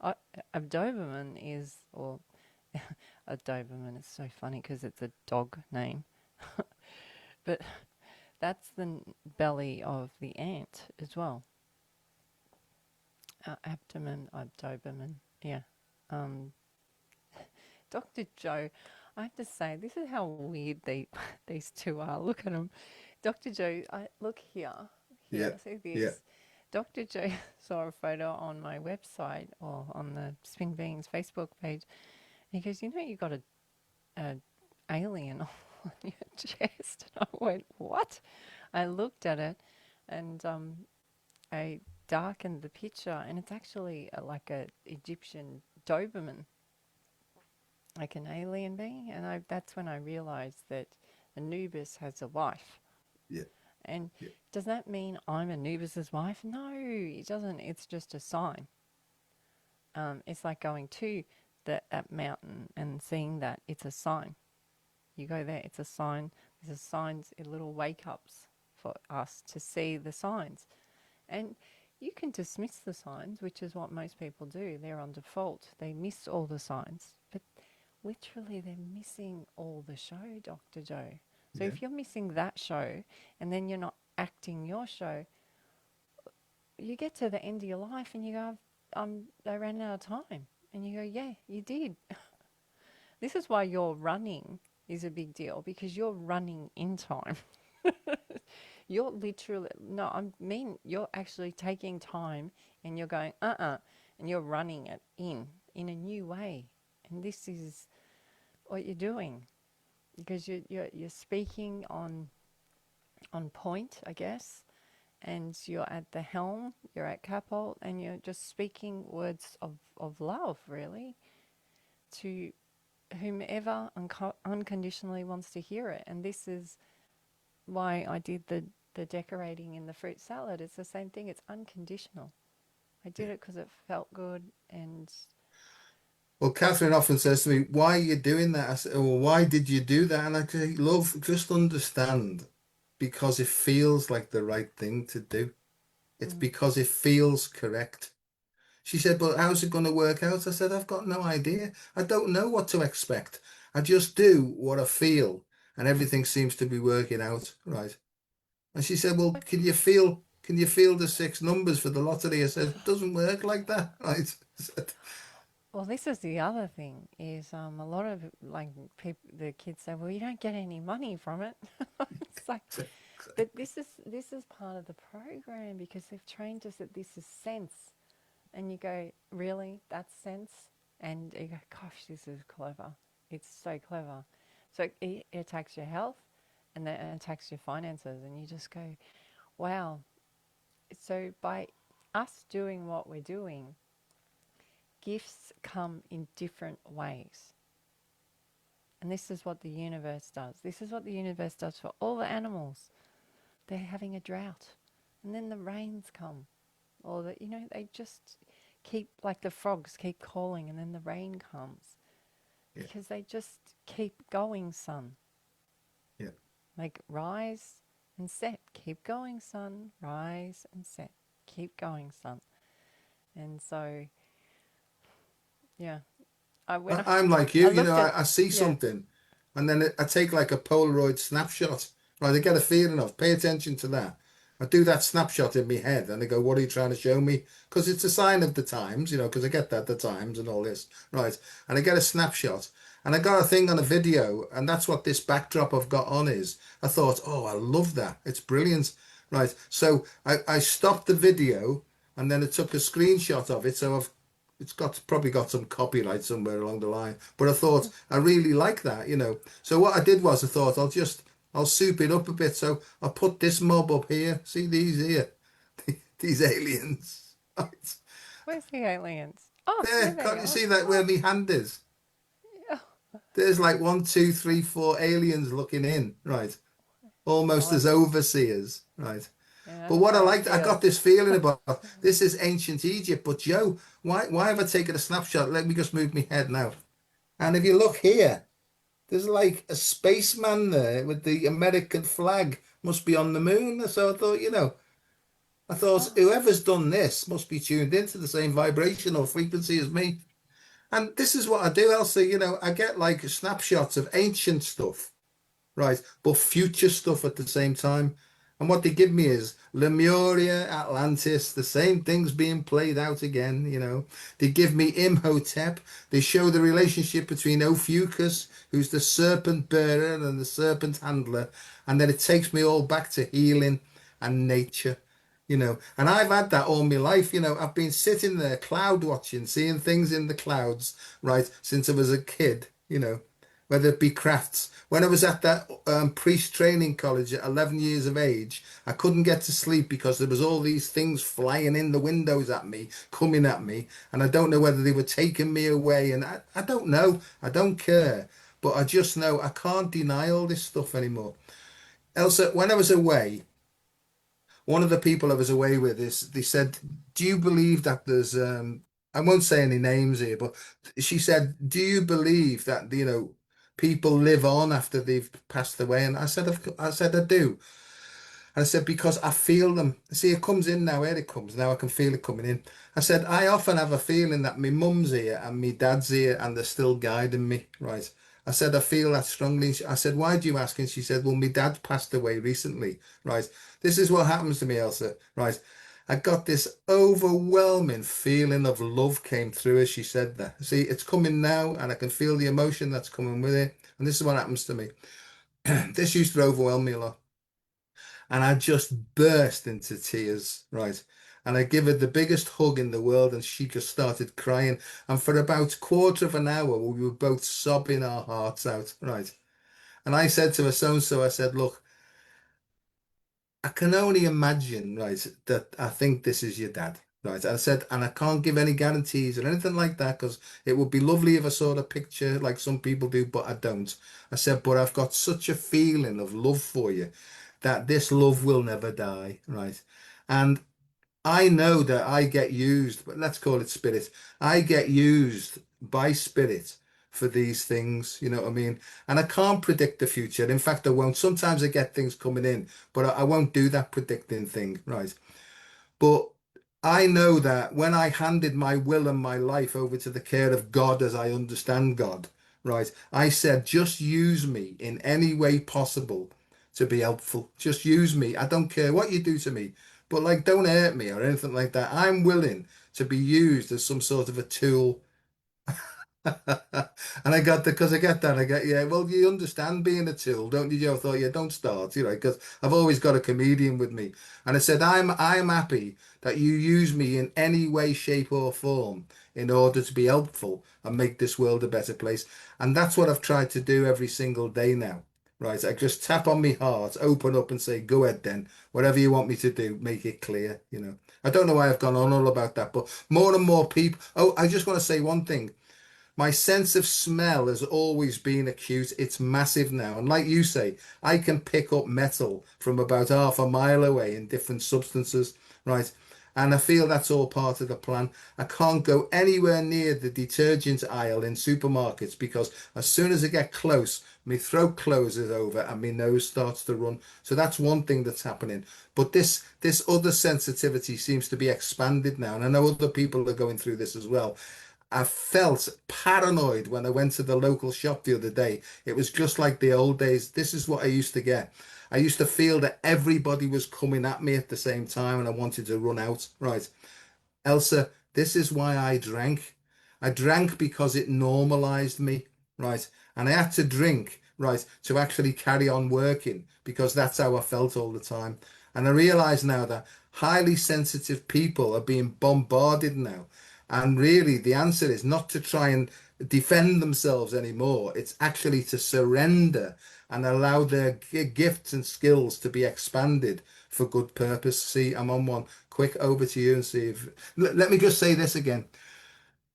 Uh, a Doberman is, or a Doberman is so funny because it's a dog name, but that's the belly of the ant as well. Abdomen, Doberman, yeah. Um, Dr. Joe, I have to say, this is how weird these two are. Look at them. Dr. Joe, look here. Yeah, Here, see yeah, this. Dr. Joe saw a photo on my website or on the Spin Beings Facebook page. And he goes, you know, you got a alien on your chest. And I went, what? I looked at it and I darkened the picture, and it's actually like a Egyptian Doberman, like an alien being. And that's when I realized that Anubis has a wife. yeah, And yeah, does that mean I'm Anubis's wife? No, it doesn't. It's just a sign. It's like going to that mountain and seeing that it's a sign. You go there, it's a sign. There's a signs, little wake ups for us to see the signs. And you can dismiss the signs, which is what most people do. They're on default. They miss all the signs. But literally, they're missing all the show, Dr. Joe. So yeah. if you're missing that show and then you're not acting your show, you get to the end of your life and you go, I ran out of time. And you go, yeah, you did. This is why your running is a big deal, because you're running in time. You're literally, no, I mean, you're actually taking time and you're going, and you're running it in a new way. And this is what you're doing, because you're speaking on point, I guess, and you're at the helm, you're at Capol, and you're just speaking words of love, really, to whomever unconditionally wants to hear it. And this is why I did the decorating in the fruit salad. It's the same thing, it's unconditional. I did it because it felt good. And Well, Catherine often says to me, "Why are you doing that?" I say, "Well, why did you do that?" And I say, "Love, just understand, because it feels like the right thing to do. It's mm, because it feels correct." She said, "But how's it going to work out?" I said, "I've got no idea. I don't know what to expect. I just do what I feel, and everything seems to be working out right." And she said, "Well, can you feel the six numbers for the lottery?" I said, "It doesn't work like that." Right? I said, well, this is the other thing is a lot of like people, the kids say, well, you don't get any money from it. It's like, but this is part of the program, because they've trained us that this is sense. And you go, really? That's sense? And you go, gosh, this is clever. It's so clever. So it attacks your health, and then it attacks your finances. And you just go, wow. So by us doing what we're doing, gifts come in different ways. And this is what the universe does. This is what the universe does for all the animals. They're having a drought. And then the rains come. Or that, they just keep, like the frogs keep calling and then the rain comes Yeah. because they just keep going, sun. Yeah. Like rise and set, keep going, sun, rise and set, keep going, sun. And so, yeah, I when I'm like I you, looked at, I see yeah, something and then I take like a Polaroid snapshot, right? I get a feeling of, pay attention to that. I do that snapshot in my head and I go, what are you trying to show me? Because it's a sign of the times, because I get that, the times and all this, right? And I get a snapshot and I got a thing on a video and that's what this backdrop I've got on is. I thought, oh, I love that. It's brilliant, right? So I stopped the video and then I took a screenshot of it. So it's got probably got some copyright somewhere along the line. But I thought I really like that. So what I did was I thought I'll soup it up a bit. So I put this mob up here. See these here, these aliens. Right. where's the aliens? Oh, there There, they can't you are. see that where Oh, my hand is? yeah. There's like one, two, three, four aliens looking in, right? Almost as Nice. overseers, right? Yeah, But that's what I how it liked, I got feels. this feeling about this is ancient Egypt. But Joe, why have I taken a snapshot? Let me just move my head now. And if you look here, there's like a spaceman there with the American flag. Must be on the moon. So I thought, I thought Oh, whoever's done this must be tuned into the same vibrational frequency as me. And this is what I do, Elsa. I get like snapshots of ancient stuff, right, but future stuff at the same time. And what they give me is Lemuria, Atlantis, the same things being played out again. They give me Imhotep. They show the relationship between Ophiuchus, who's the serpent bearer and the serpent handler. And then it takes me all back to healing and nature. And I've had that all my life. I've been sitting there cloud watching, seeing things in the clouds, right, since I was a kid, whether it be crafts. When I was at that priest training college at 11 years of age, I couldn't get to sleep because there was all these things flying in the windows at me, coming at me, and I don't know whether they were taking me away. And I don't know. I don't care. But I just know I can't deny all this stuff anymore. Elsa, when I was away, one of the people I was away with is they said, "Do you believe that there's I won't say any names here, but she said, "Do you believe that people live on after they've passed away?" And I said, "I do." And I said, because I feel them. See, it comes in now. Here it comes. Now I can feel it coming in. I said, I often have a feeling that my mum's here and my dad's here and they're still guiding me. Right. I said, I feel that strongly. I said, why do you ask? And she said, well, my dad passed away recently. Right. This is what happens to me, Elsa. Right. I got this overwhelming feeling of love came through as she said that. See, it's coming now and I can feel the emotion that's coming with it. And this is what happens to me. This used to overwhelm me a lot. And I just burst into tears, right? And I give her the biggest hug in the world, and she just started crying. And for about a quarter of an hour, we were both sobbing our hearts out, right? And I said to her, so and so, I said, look, I can only imagine, right, that I think this is your dad, right? I said, and I can't give any guarantees or anything like that because it would be lovely if I saw the picture like some people do, but I don't. I said, but I've got such a feeling of love for you that this love will never die, right? And I know that I get used, but let's call it spirit. I get used by spirit for these things, you know what I mean? And I can't predict the future. In fact, I won't. Sometimes I get things coming in, but I won't do that predicting thing, right? But I know that when I handed my will and my life over to the care of God as I understand God, right, I said, just use me in any way possible to be helpful. Just use me. I don't care what you do to me, but like, don't hurt me or anything like that. I'm willing to be used as some sort of a tool. And I got the because I get that. I get, yeah, well, you understand being a tool, don't you, Joe? I thought, yeah, don't start, because I've always got a comedian with me. And I said, I'm happy that you use me in any way, shape, or form in order to be helpful and make this world a better place. And that's what I've tried to do every single day now. Right. I just tap on my heart, open up and say, go ahead then. Whatever you want me to do, make it clear. I don't know why I've gone on all about that, but more and more people. Oh, I just want to say one thing. My sense of smell has always been acute. It's massive now. And like you say, I can pick up metal from about half a mile away in different substances, right? And I feel that's all part of the plan. I can't go anywhere near the detergent aisle in supermarkets because as soon as I get close, my throat closes over and my nose starts to run. So that's one thing that's happening. But this other sensitivity seems to be expanded now. And I know other people are going through this as well. I felt paranoid when I went to the local shop the other day. It was just like the old days. This is what I used to get. I used to feel that everybody was coming at me at the same time and I wanted to run out. Right. Elsa, this is why I drank. I drank because it normalized me, right? And I had to drink, right, to actually carry on working because that's how I felt all the time. And I realize now that highly sensitive people are being bombarded now. And really, the answer is not to try and defend themselves anymore. It's actually to surrender and allow their gifts and skills to be expanded for good purpose. See, I'm on one. Quick, over to you and see if. Let me just say this again.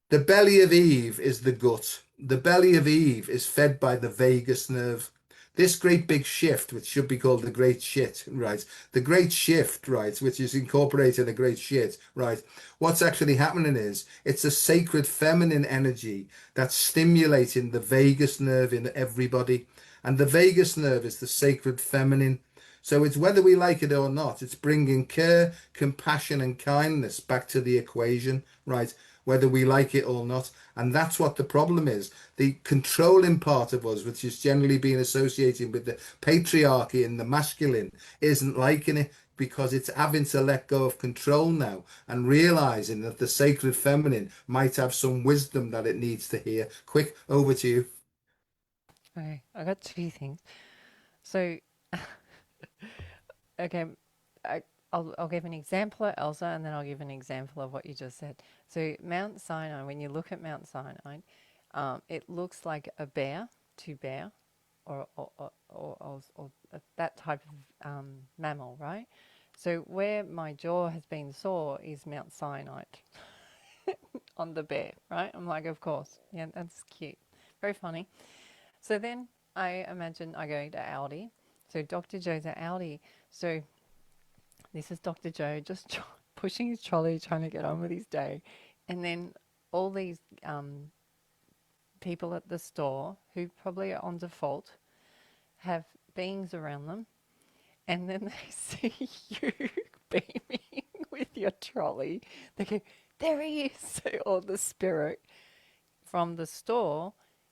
The belly of Eve is the gut. The belly of Eve is fed by the vagus nerve. This great big shift, which should be called the great shit, right? The great shift, right, which is incorporating a great shit, right? What's actually happening is it's a sacred feminine energy that's stimulating the vagus nerve in everybody. And the vagus nerve is the sacred feminine. So it's whether we like it or not, it's bringing care, compassion, and kindness back to the equation, right? Whether we like it or not. And that's what the problem is. The controlling part of us, which is generally being associated with the patriarchy and the masculine, isn't liking it because it's having to let go of control now and realizing that the sacred feminine might have some wisdom that it needs to hear. Quick, over to you. Okay, I got two things. So, okay, I, I'll give an example of Elsa and then I'll give an example of what you just said. So, Mount Sinai, when you look at Mount Sinai, it looks like a bear, two bear, or that type of mammal, right? So, where my jaw has been sore is Mount Sinai on the bear, right? I'm like, of course. Yeah, that's cute. Very funny. So then I imagine I go to Aldi. So Dr. Joe's at Aldi. So this is Dr. Joe just pushing his trolley, trying to get on with his day. And then all these people at the store who probably are on default have beings around them. And then they see you beaming with your trolley. They go, there he is. So, or the spirit from the store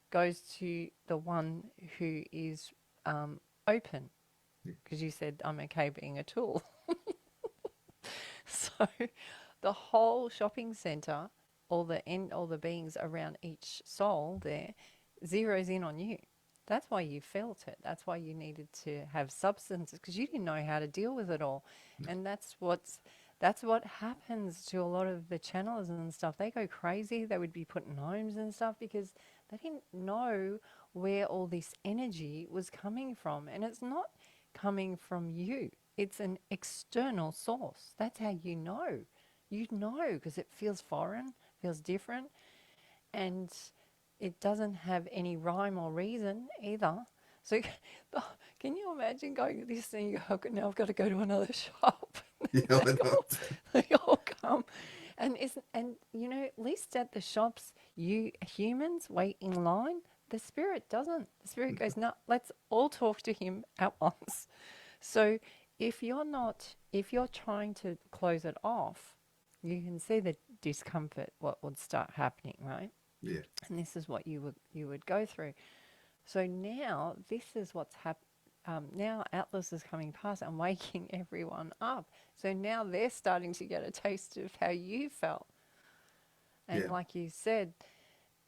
goes to the one who is open because you said I'm okay being a tool. So the whole shopping centre, all the beings around each soul there, zeroes in on you. That's why you felt it. That's why you needed to have substances because you didn't know how to deal with it all, and that's what happens to a lot of the channelers and stuff. They go crazy. They would be put in homes and stuff because they didn't know where all this energy was coming from, and it's not coming from you. It's an external source. That's how you know. You know because it feels foreign, feels different, and it doesn't have any rhyme or reason either. So, can you imagine going to this and you go, "Okay, now I've got to go to another shop?" Yeah, I they know. all, they all come, and at least at the shops, you humans wait in line. The spirit doesn't. The spirit goes, "No, let's all talk to him at once." So, if you're trying to close it off, you can see the discomfort. What would start happening, right? Yeah. And this is what you would go through. So now this is what's happened. Now Atlas is coming past and waking everyone up. So now they're starting to get a taste of how you felt. And Yeah. like you said,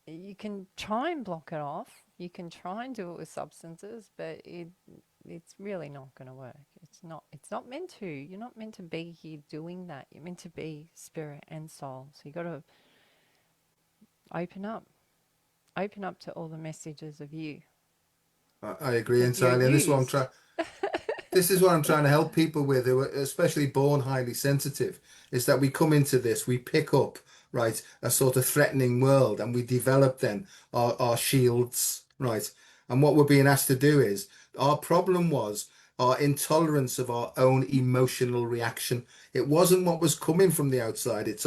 you can try and block it off. You can try and do it with substances, but it's really not going to work. It's not meant to. You're not meant to be here doing that. You're meant to be spirit and soul. So you got to open up. Open up to all the messages of you I agree that you're entirely, and used. this is what I'm trying to help people with who are especially born highly sensitive, is that we come into this, we pick up, right, a sort of threatening world and we develop then our shields, right? And what we're being asked to do is our problem was our intolerance of our own emotional reaction. It wasn't what was coming from the outside. It's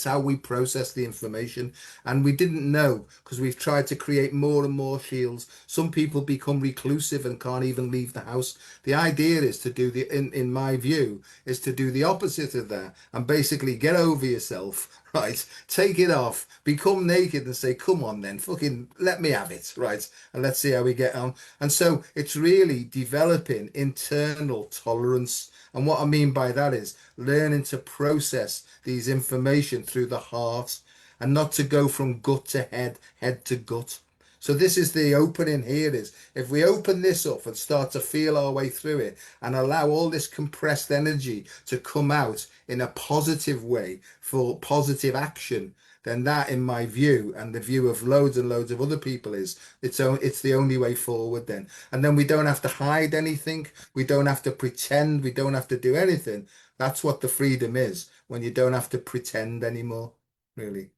how we process the information. And we didn't know because we've tried to create more and more shields. Some people become reclusive and can't even leave the house. The idea is to do in my view, is to do the opposite of that and basically get over yourself, right? Take it off, become naked and say, come on then, fucking let me have it, right? And let's see how we get on. And so it's really developing internal tolerance. And what I mean by that is learning to process these information through the heart and not to go from gut to head, head to gut. So this is the opening here is if we open this up and start to feel our way through it and allow all this compressed energy to come out in a positive way for positive action, then that in my view and the view of loads and loads of other people is it's the only way forward then. And then we don't have to hide anything. We don't have to pretend. We don't have to do anything. That's what the freedom is when you don't have to pretend anymore, really.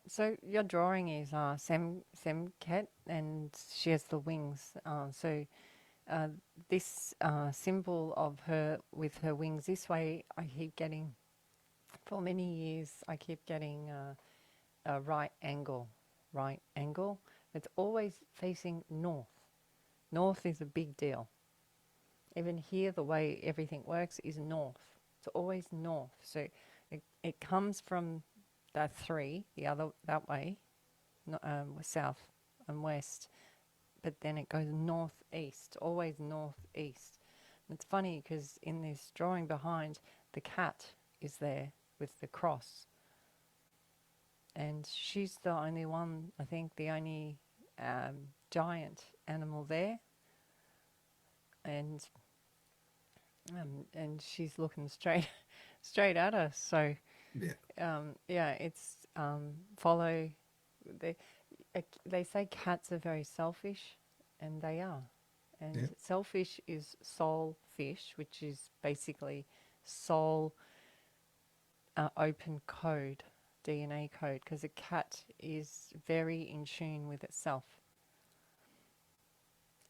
So your drawing is Semket, and she has the wings. Uh, this symbol of her with her wings. This way, I keep getting for many years. I keep getting a right angle, right angle. It's always facing north. North is a big deal. Even here, the way everything works is north. It's always north. So it comes from that three, the other that way, south and west, but then it goes northeast, always northeast. And it's funny because in this drawing behind, the cat is there with the cross, and she's the only one, I think, the only giant animal there, and she's looking straight straight at us. So Yeah. yeah, it's follow. They they say cats are very selfish, and they are. Yeah. And selfish is soul fish, which is basically soul open code, DNA code, because a cat is very in tune with itself.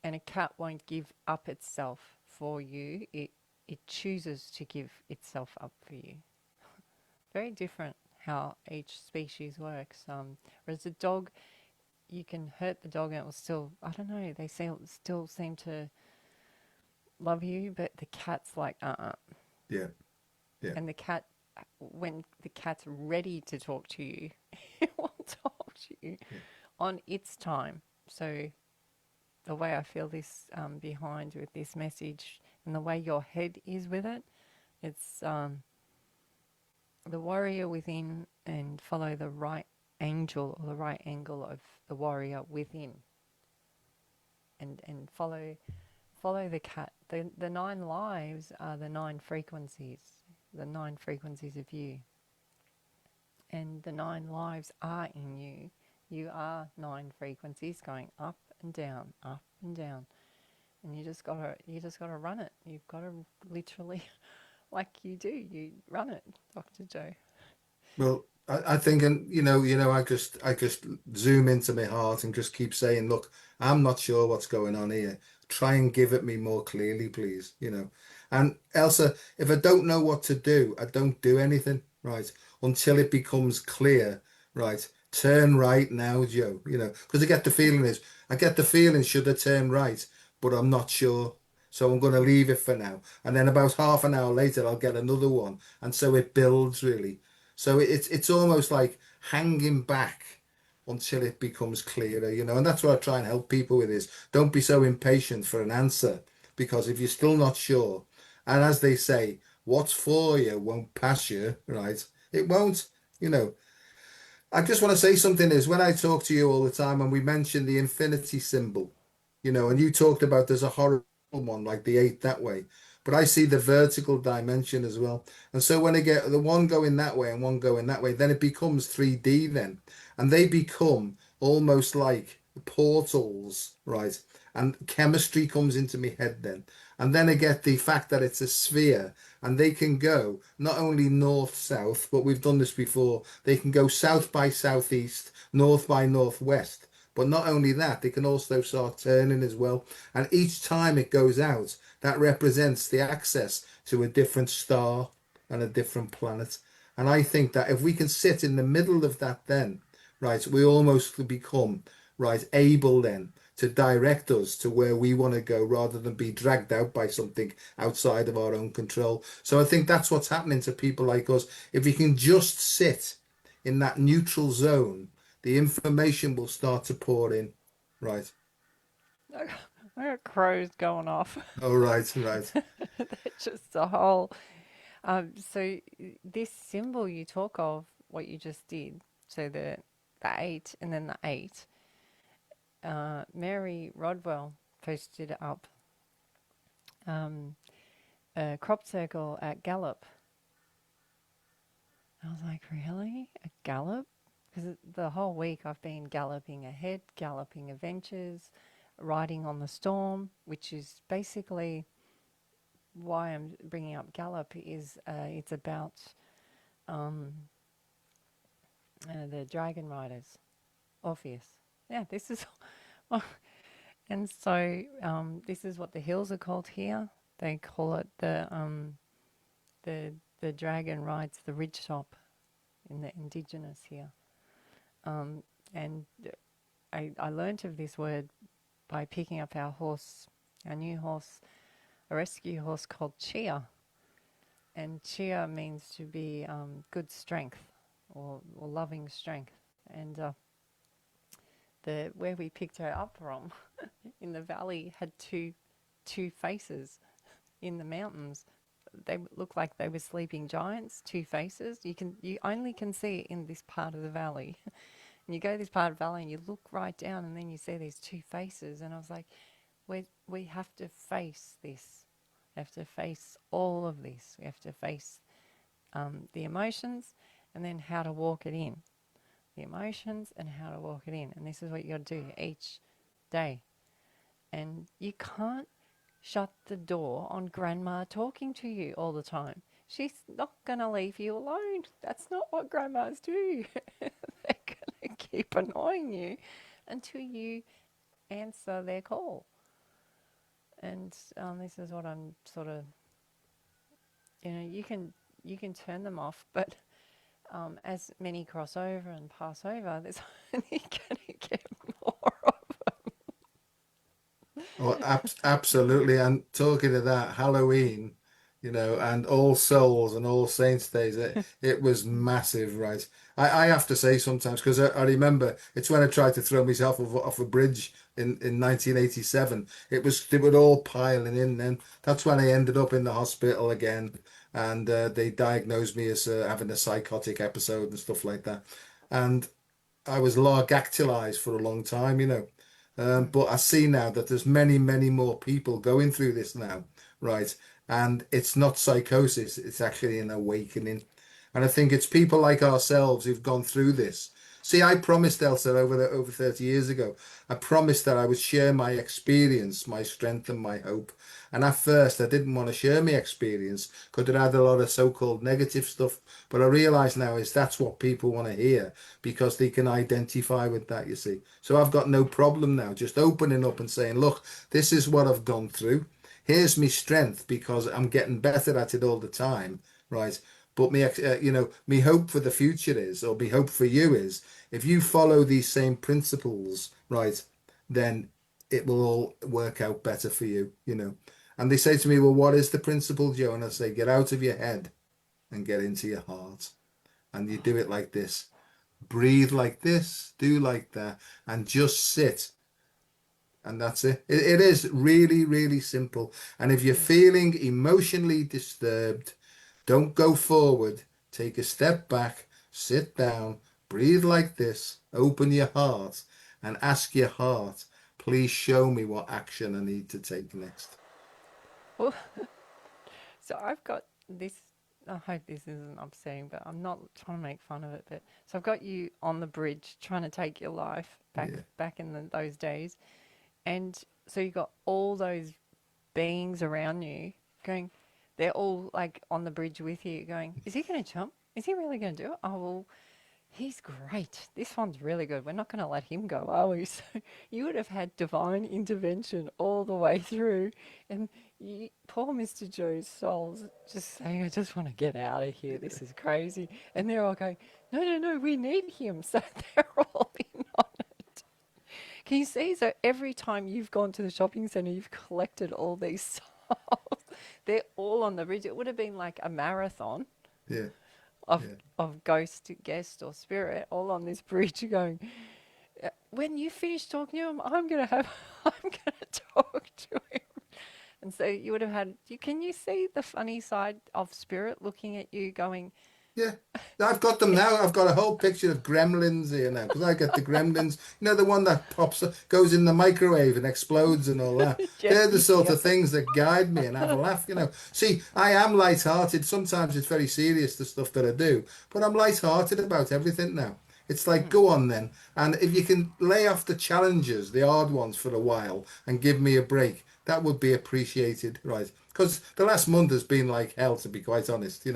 And a cat won't give up itself for you. It chooses to give itself up for you. Very different how each species works. Whereas a dog, you can hurt the dog and it will still, I don't know, they still seem to love you, but the cat's like, Yeah. Yeah. And the cat, when the cat's ready to talk to you, it will talk to you Yeah. on its time. So the way I feel this behind with this message and the way your head is with it, it's the warrior within and follow the right angel or the right angle of the warrior within, and follow the cat. The nine lives are the nine frequencies of you, and the nine lives are in you. You are nine frequencies going up and down, and you just gotta run it. You've got to literally, like you do, you run it, Dr. Joe. Well, I think, and I just zoom into my heart and just keep saying, look, I'm not sure what's going on here. Try and give it me more clearly, please. And Elsa, if I don't know what to do, I don't do anything, right? Until it becomes clear, right? Turn right now, Joe. Because I get the feeling should I turn right, but I'm not sure. So I'm going to leave it for now. And then about half an hour later, I'll get another one. And so it builds really. So it's almost like hanging back until it becomes clearer. And that's what I try and help people with is don't be so impatient for an answer because if you're still not sure, and as they say, what's for you won't pass you, right? It won't, you know. I just want to say something is when I talk to you all the time and we mention the infinity symbol, and you talked about there's a horrible one like the eight that way, but I see the vertical dimension as well. And so when I get the one going that way and one going that way, then it becomes 3D then. And they become almost like portals, right? And chemistry comes into my head then. And then I get the fact that it's a sphere and they can go not only north south, but we've done this before, they can go south by southeast, north by northwest. But not only that, they can also start turning as well. And each time it goes out, that represents the access to a different star and a different planet. And I think that if we can sit in the middle of that, then, right, we almost become, right, able then to direct us to where we want to go rather than be dragged out by something outside of our own control. So I think that's what's happening to people like us. If we can just sit in that neutral zone, the information will start to pour in. Right. I got crows going off. Oh, right, right. They're just a whole. So this symbol you talk of, what you just did, so the eight and then the eight. Mary Rodwell posted up a crop circle at Gallup. I was like, really? A Gallup? Because the whole week I've been galloping ahead, galloping adventures, riding on the storm, which is basically why I'm bringing up Gallup. Is it's about um, the dragon riders, Orpheus. Yeah, this is, and so this is what the hills are called here. They call it the the dragon rides the ridge top in the indigenous here. And I learnt of this word by picking up our new horse, a rescue horse called Chia. And Chia means to be good strength or loving strength. And the where we picked her up from in the valley had two faces in the mountains. They looked like they were sleeping giants, two faces. You only can see it in this part of the valley. And you go this part of the valley and you look right down and then you see these two faces. And I was like, we have to face this. We have to face all of this. We have to face the emotions and then how to walk it in. The emotions and how to walk it in. And this is what you got to do each day. And you can't shut the door on grandma talking to you all the time. She's not going to leave you alone. That's not what grandmas do. They're going to keep annoying you until you answer their call. And this is what I'm sort of, you can turn them off, but as many cross over and pass over, there's only going to get more of. Oh, absolutely. And talking of that, Halloween, and All Souls and All Saints Days, it was massive, right? I have to say sometimes, because I remember it's when I tried to throw myself off a bridge in 1987. They were all piling in then. That's when I ended up in the hospital again. And they diagnosed me as having a psychotic episode and stuff like that. And I was largactilized for a long time. But I see now that there's many, many more people going through this now, right? And it's not psychosis, it's actually an awakening. And I think it's people like ourselves who've gone through this. See, I promised Elsa over 30 years ago, I promised that I would share my experience, my strength, and my hope. And at first, I didn't want to share my experience because it had a lot of so-called negative stuff. But I realize now is that's what people want to hear because they can identify with that, you see. So I've got no problem now just opening up and saying, look, this is what I've gone through. Here's my strength because I'm getting better at it all the time, right? But me hope for the future is, or me hope for you is, if you follow these same principles, right, then it will all work out better for you. And they say to me, well, what is the principle, Joe? And I say, get out of your head and get into your heart. And you do it like this. Breathe like this, do like that, and just sit. And that's it. It is really, really simple. And if you're Yeah. feeling emotionally disturbed, don't go forward. Take a step back, sit down, breathe like this, open your heart, and ask your heart, please show me what action I need to take next. Well, so I've got this. I hope this isn't upsetting, but I'm not trying to make fun of it. But so I've got you on the bridge trying to take your life Yeah. back in those days, and so you got all those beings around you going. They're all like on the bridge with you, going, "Is he going to jump? Is he really going to do it? Oh well, He's great. This one's really good. We're not going to let him go, are we? So you would have had divine intervention all the way through, and poor Mr. Joe's soul's just saying, "I just want to get out of here. This is crazy." And they're all going, "No, no, no, we need him." So they're all in on it. Can you see? So every time you've gone to the shopping centre, you've collected all these souls. They're all on the bridge. It would have been like a marathon Yeah, of yeah, ghost, guest, or spirit all on this bridge going, when you finish talking to him, I'm gonna have I'm gonna talk to him. And so you would have had can you see the funny side of spirit looking at you going, yeah. I've got them now. I've got a whole picture of gremlins here now because I get the gremlins. You know, the one that pops, goes in the microwave and explodes and all that. yeah, They're the sort yeah, of things that guide me and have a laugh. See, I am light-hearted. Sometimes it's very serious, the stuff that I do, but I'm light-hearted about everything now. It's like, mm, go on then. And if you can lay off the challenges, the hard ones for a while and give me a break, that would be appreciated, right? Because the last month has been like hell, to be quite honest.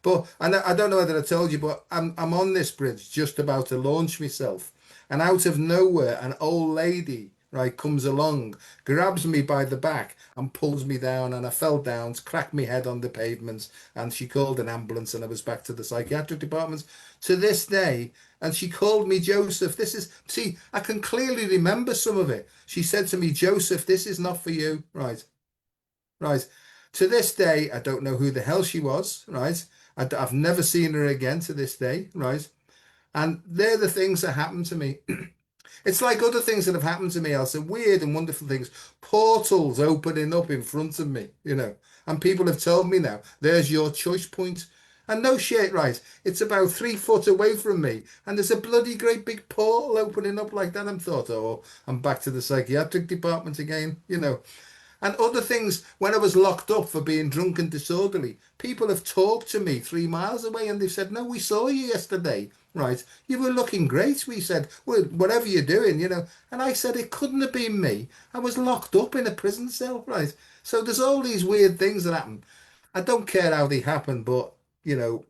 But I don't know whether I told you, but I'm on this bridge just about to launch myself. And out of nowhere, an old lady, right, comes along, grabs me by the back and pulls me down. And I fell down, cracked my head on the pavements, and she called an ambulance and I was back to the psychiatric department. To this day, and she called me Joseph. See, I can clearly remember some of it. She said to me, Joseph, this is not for you. Right, right. To this day, I don't know who the hell she was. Right. I've never seen her again to this day. Right. And they're the things that happened to me. It's like other things that have happened to me, Elsa, weird and wonderful things. Portals opening up in front of me. And people have told me now, there's your choice point. And no shit, right? It's about 3 foot away from me, and there's a bloody great big portal opening up like that. I'm thought, oh, I'm back to the psychiatric department again. And other things, when I was locked up for being drunk and disorderly, people have talked to me 3 miles away and they've said, no, we saw you yesterday, right? You were looking great. We said, well, whatever you're doing. And I said, it couldn't have been me. I was locked up in a prison cell, right? So there's all these weird things that happen. I don't care how they happen, but, you know,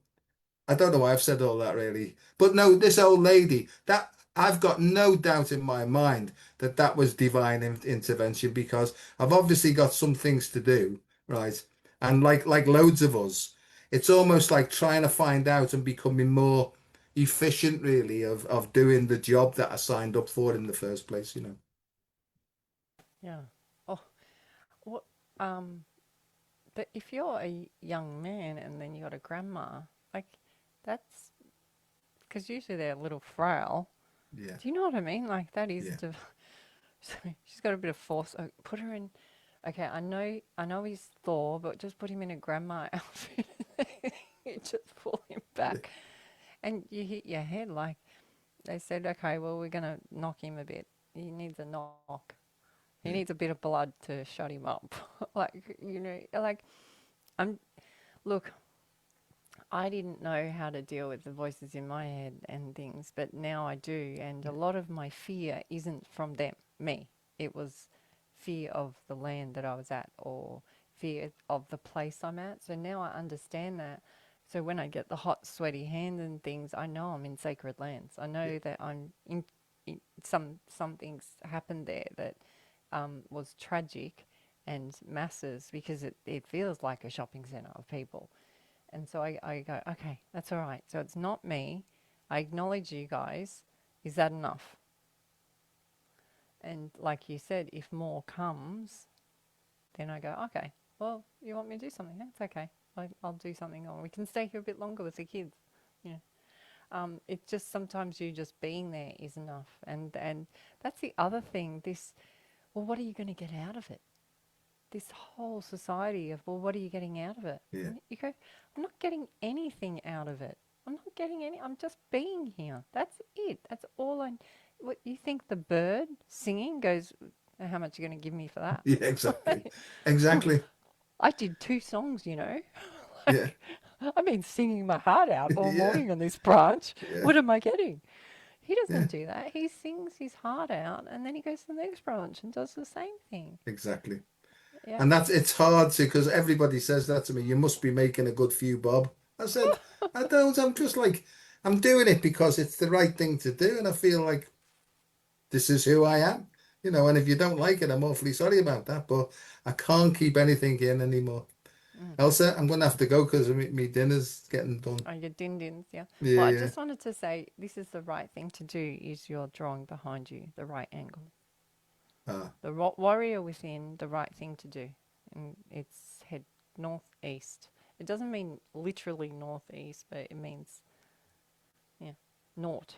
I don't know why I've said all that really. But no, this old lady, that I've got no doubt in my mind that that was divine intervention because I've obviously got some things to do, right? And like loads of us, it's almost like trying to find out and becoming more efficient really of doing the job that I signed up for in the first place. yeah. Oh, what? Um, but if you're a young man and then you got a grandma, like that's because usually they're a little frail. Yeah, Do you know what I mean? Like that is yeah, so she's got a bit of force. Oh, put her in. Okay, I know he's Thor, but just put him in a grandma outfit. You just pull him yeah, back, and you hit your head. Like they said, okay, well we're gonna knock him a bit. He needs a knock. He yeah, needs a bit of blood to shut him up. Like I'm. Look, I didn't know how to deal with the voices in my head and things, but now I do. And a lot of my fear isn't from me. It was fear of the land that I was at or fear of the place I'm at. So now I understand that. So when I get the hot, sweaty hands and things, I know I'm in sacred lands. I yeah, know that in some things happened there that was tragic and masses because it feels like a shopping centre of people. And so I go, okay, that's all right. So it's not me. I acknowledge you guys. Is that enough? And like you said, if more comes, then I go, okay, well, you want me to do something? That's okay. I'll do something, or we can stay here a bit longer with the kids. You know, it's just sometimes you just being there is enough. And that's the other thing. Well, what are you going to get out of it? This whole society of, well, what are you getting out of it? yeah, And you go, I'm not getting anything out of it. I'm not getting any, I'm just being here. That's it. That's all I, what you think the bird singing goes, how much are you going to give me for that? yeah, exactly, exactly. I did 2 songs. Yeah, Like, I've been singing my heart out all yeah, morning on this branch. yeah, What am I getting? He yeah, doesn't do that. He sings his heart out and then he goes to the next branch and does the same thing. exactly. Yeah. And it's hard to because everybody says that to me. You must be making a good few bob. I said, I don't. I'm just like I'm doing it because it's the right thing to do, and I feel like this is who I am, and if you don't like it, I'm awfully sorry about that, but I can't keep anything in anymore. Mm. Elsa, I'm gonna have to go because my dinner's getting done. Oh, your din-dins, yeah. Yeah, Well, I yeah. just wanted to say this is the right thing to do is you're drawing behind you, the right angle. Ah, The warrior within, the right thing to do. And it's head northeast. It doesn't mean literally northeast, but it means, yeah, north.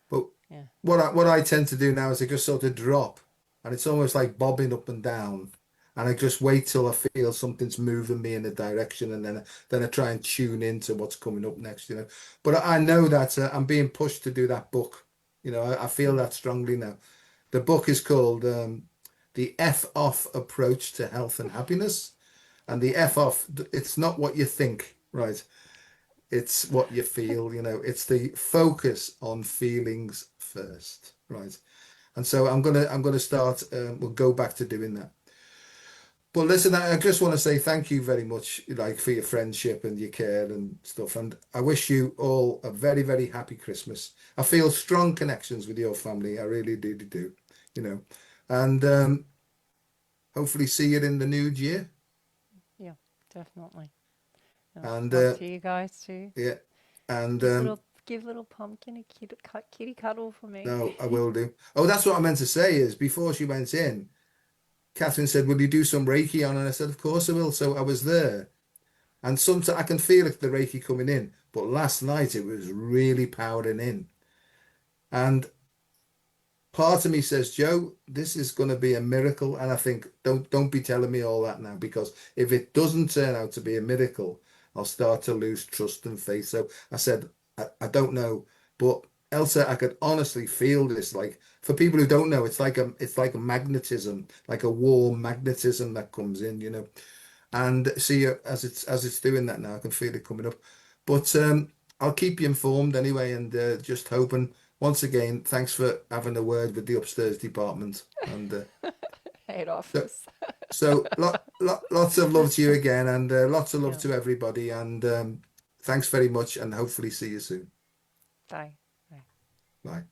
but Yeah. what I tend to do now is I just sort of drop, and it's almost like bobbing up and down, and I just wait till I feel something's moving me in a direction, and then I try and tune into what's coming up next. But I know that I'm being pushed to do that book. I feel Mm. that strongly now. The book is called The F Off Approach to Health and Happiness. And the F off, it's not what you think, right? It's what you feel. It's the focus on feelings first, right? And so I'm gonna start. We'll go back to doing that. But listen, I just want to say thank you very much, like for your friendship and your care and stuff. And I wish you all a very, very happy Christmas. I feel strong connections with your family. I really do. You know, and hopefully see you in the new year. Yeah, definitely. Yeah. And Love to you guys too. yeah, and Give little pumpkin a kitty cuddle for me. no, I will do. Oh, that's what I meant to say is before she went in, Catherine said, "Will you do some Reiki on?" And I said, "Of course I will." So I was there, and sometimes I can feel it, the Reiki coming in. But last night it was really powering in, and part of me says, Joe, this is going to be a miracle. And I think, don't be telling me all that now, because if it doesn't turn out to be a miracle, I'll start to lose trust and faith. So I said, I don't know, but Elsa, I could honestly feel this. Like for people who don't know, it's like a magnetism, like a warm magnetism that comes in. And see, as it's doing that now, I can feel it coming up. But I'll keep you informed anyway, and just hoping once again, thanks for having a word with the upstairs department. And Head so, office. so lots of love to you again, and lots of love Yeah. to everybody. And thanks very much, and hopefully see you soon. Bye. Bye. Bye.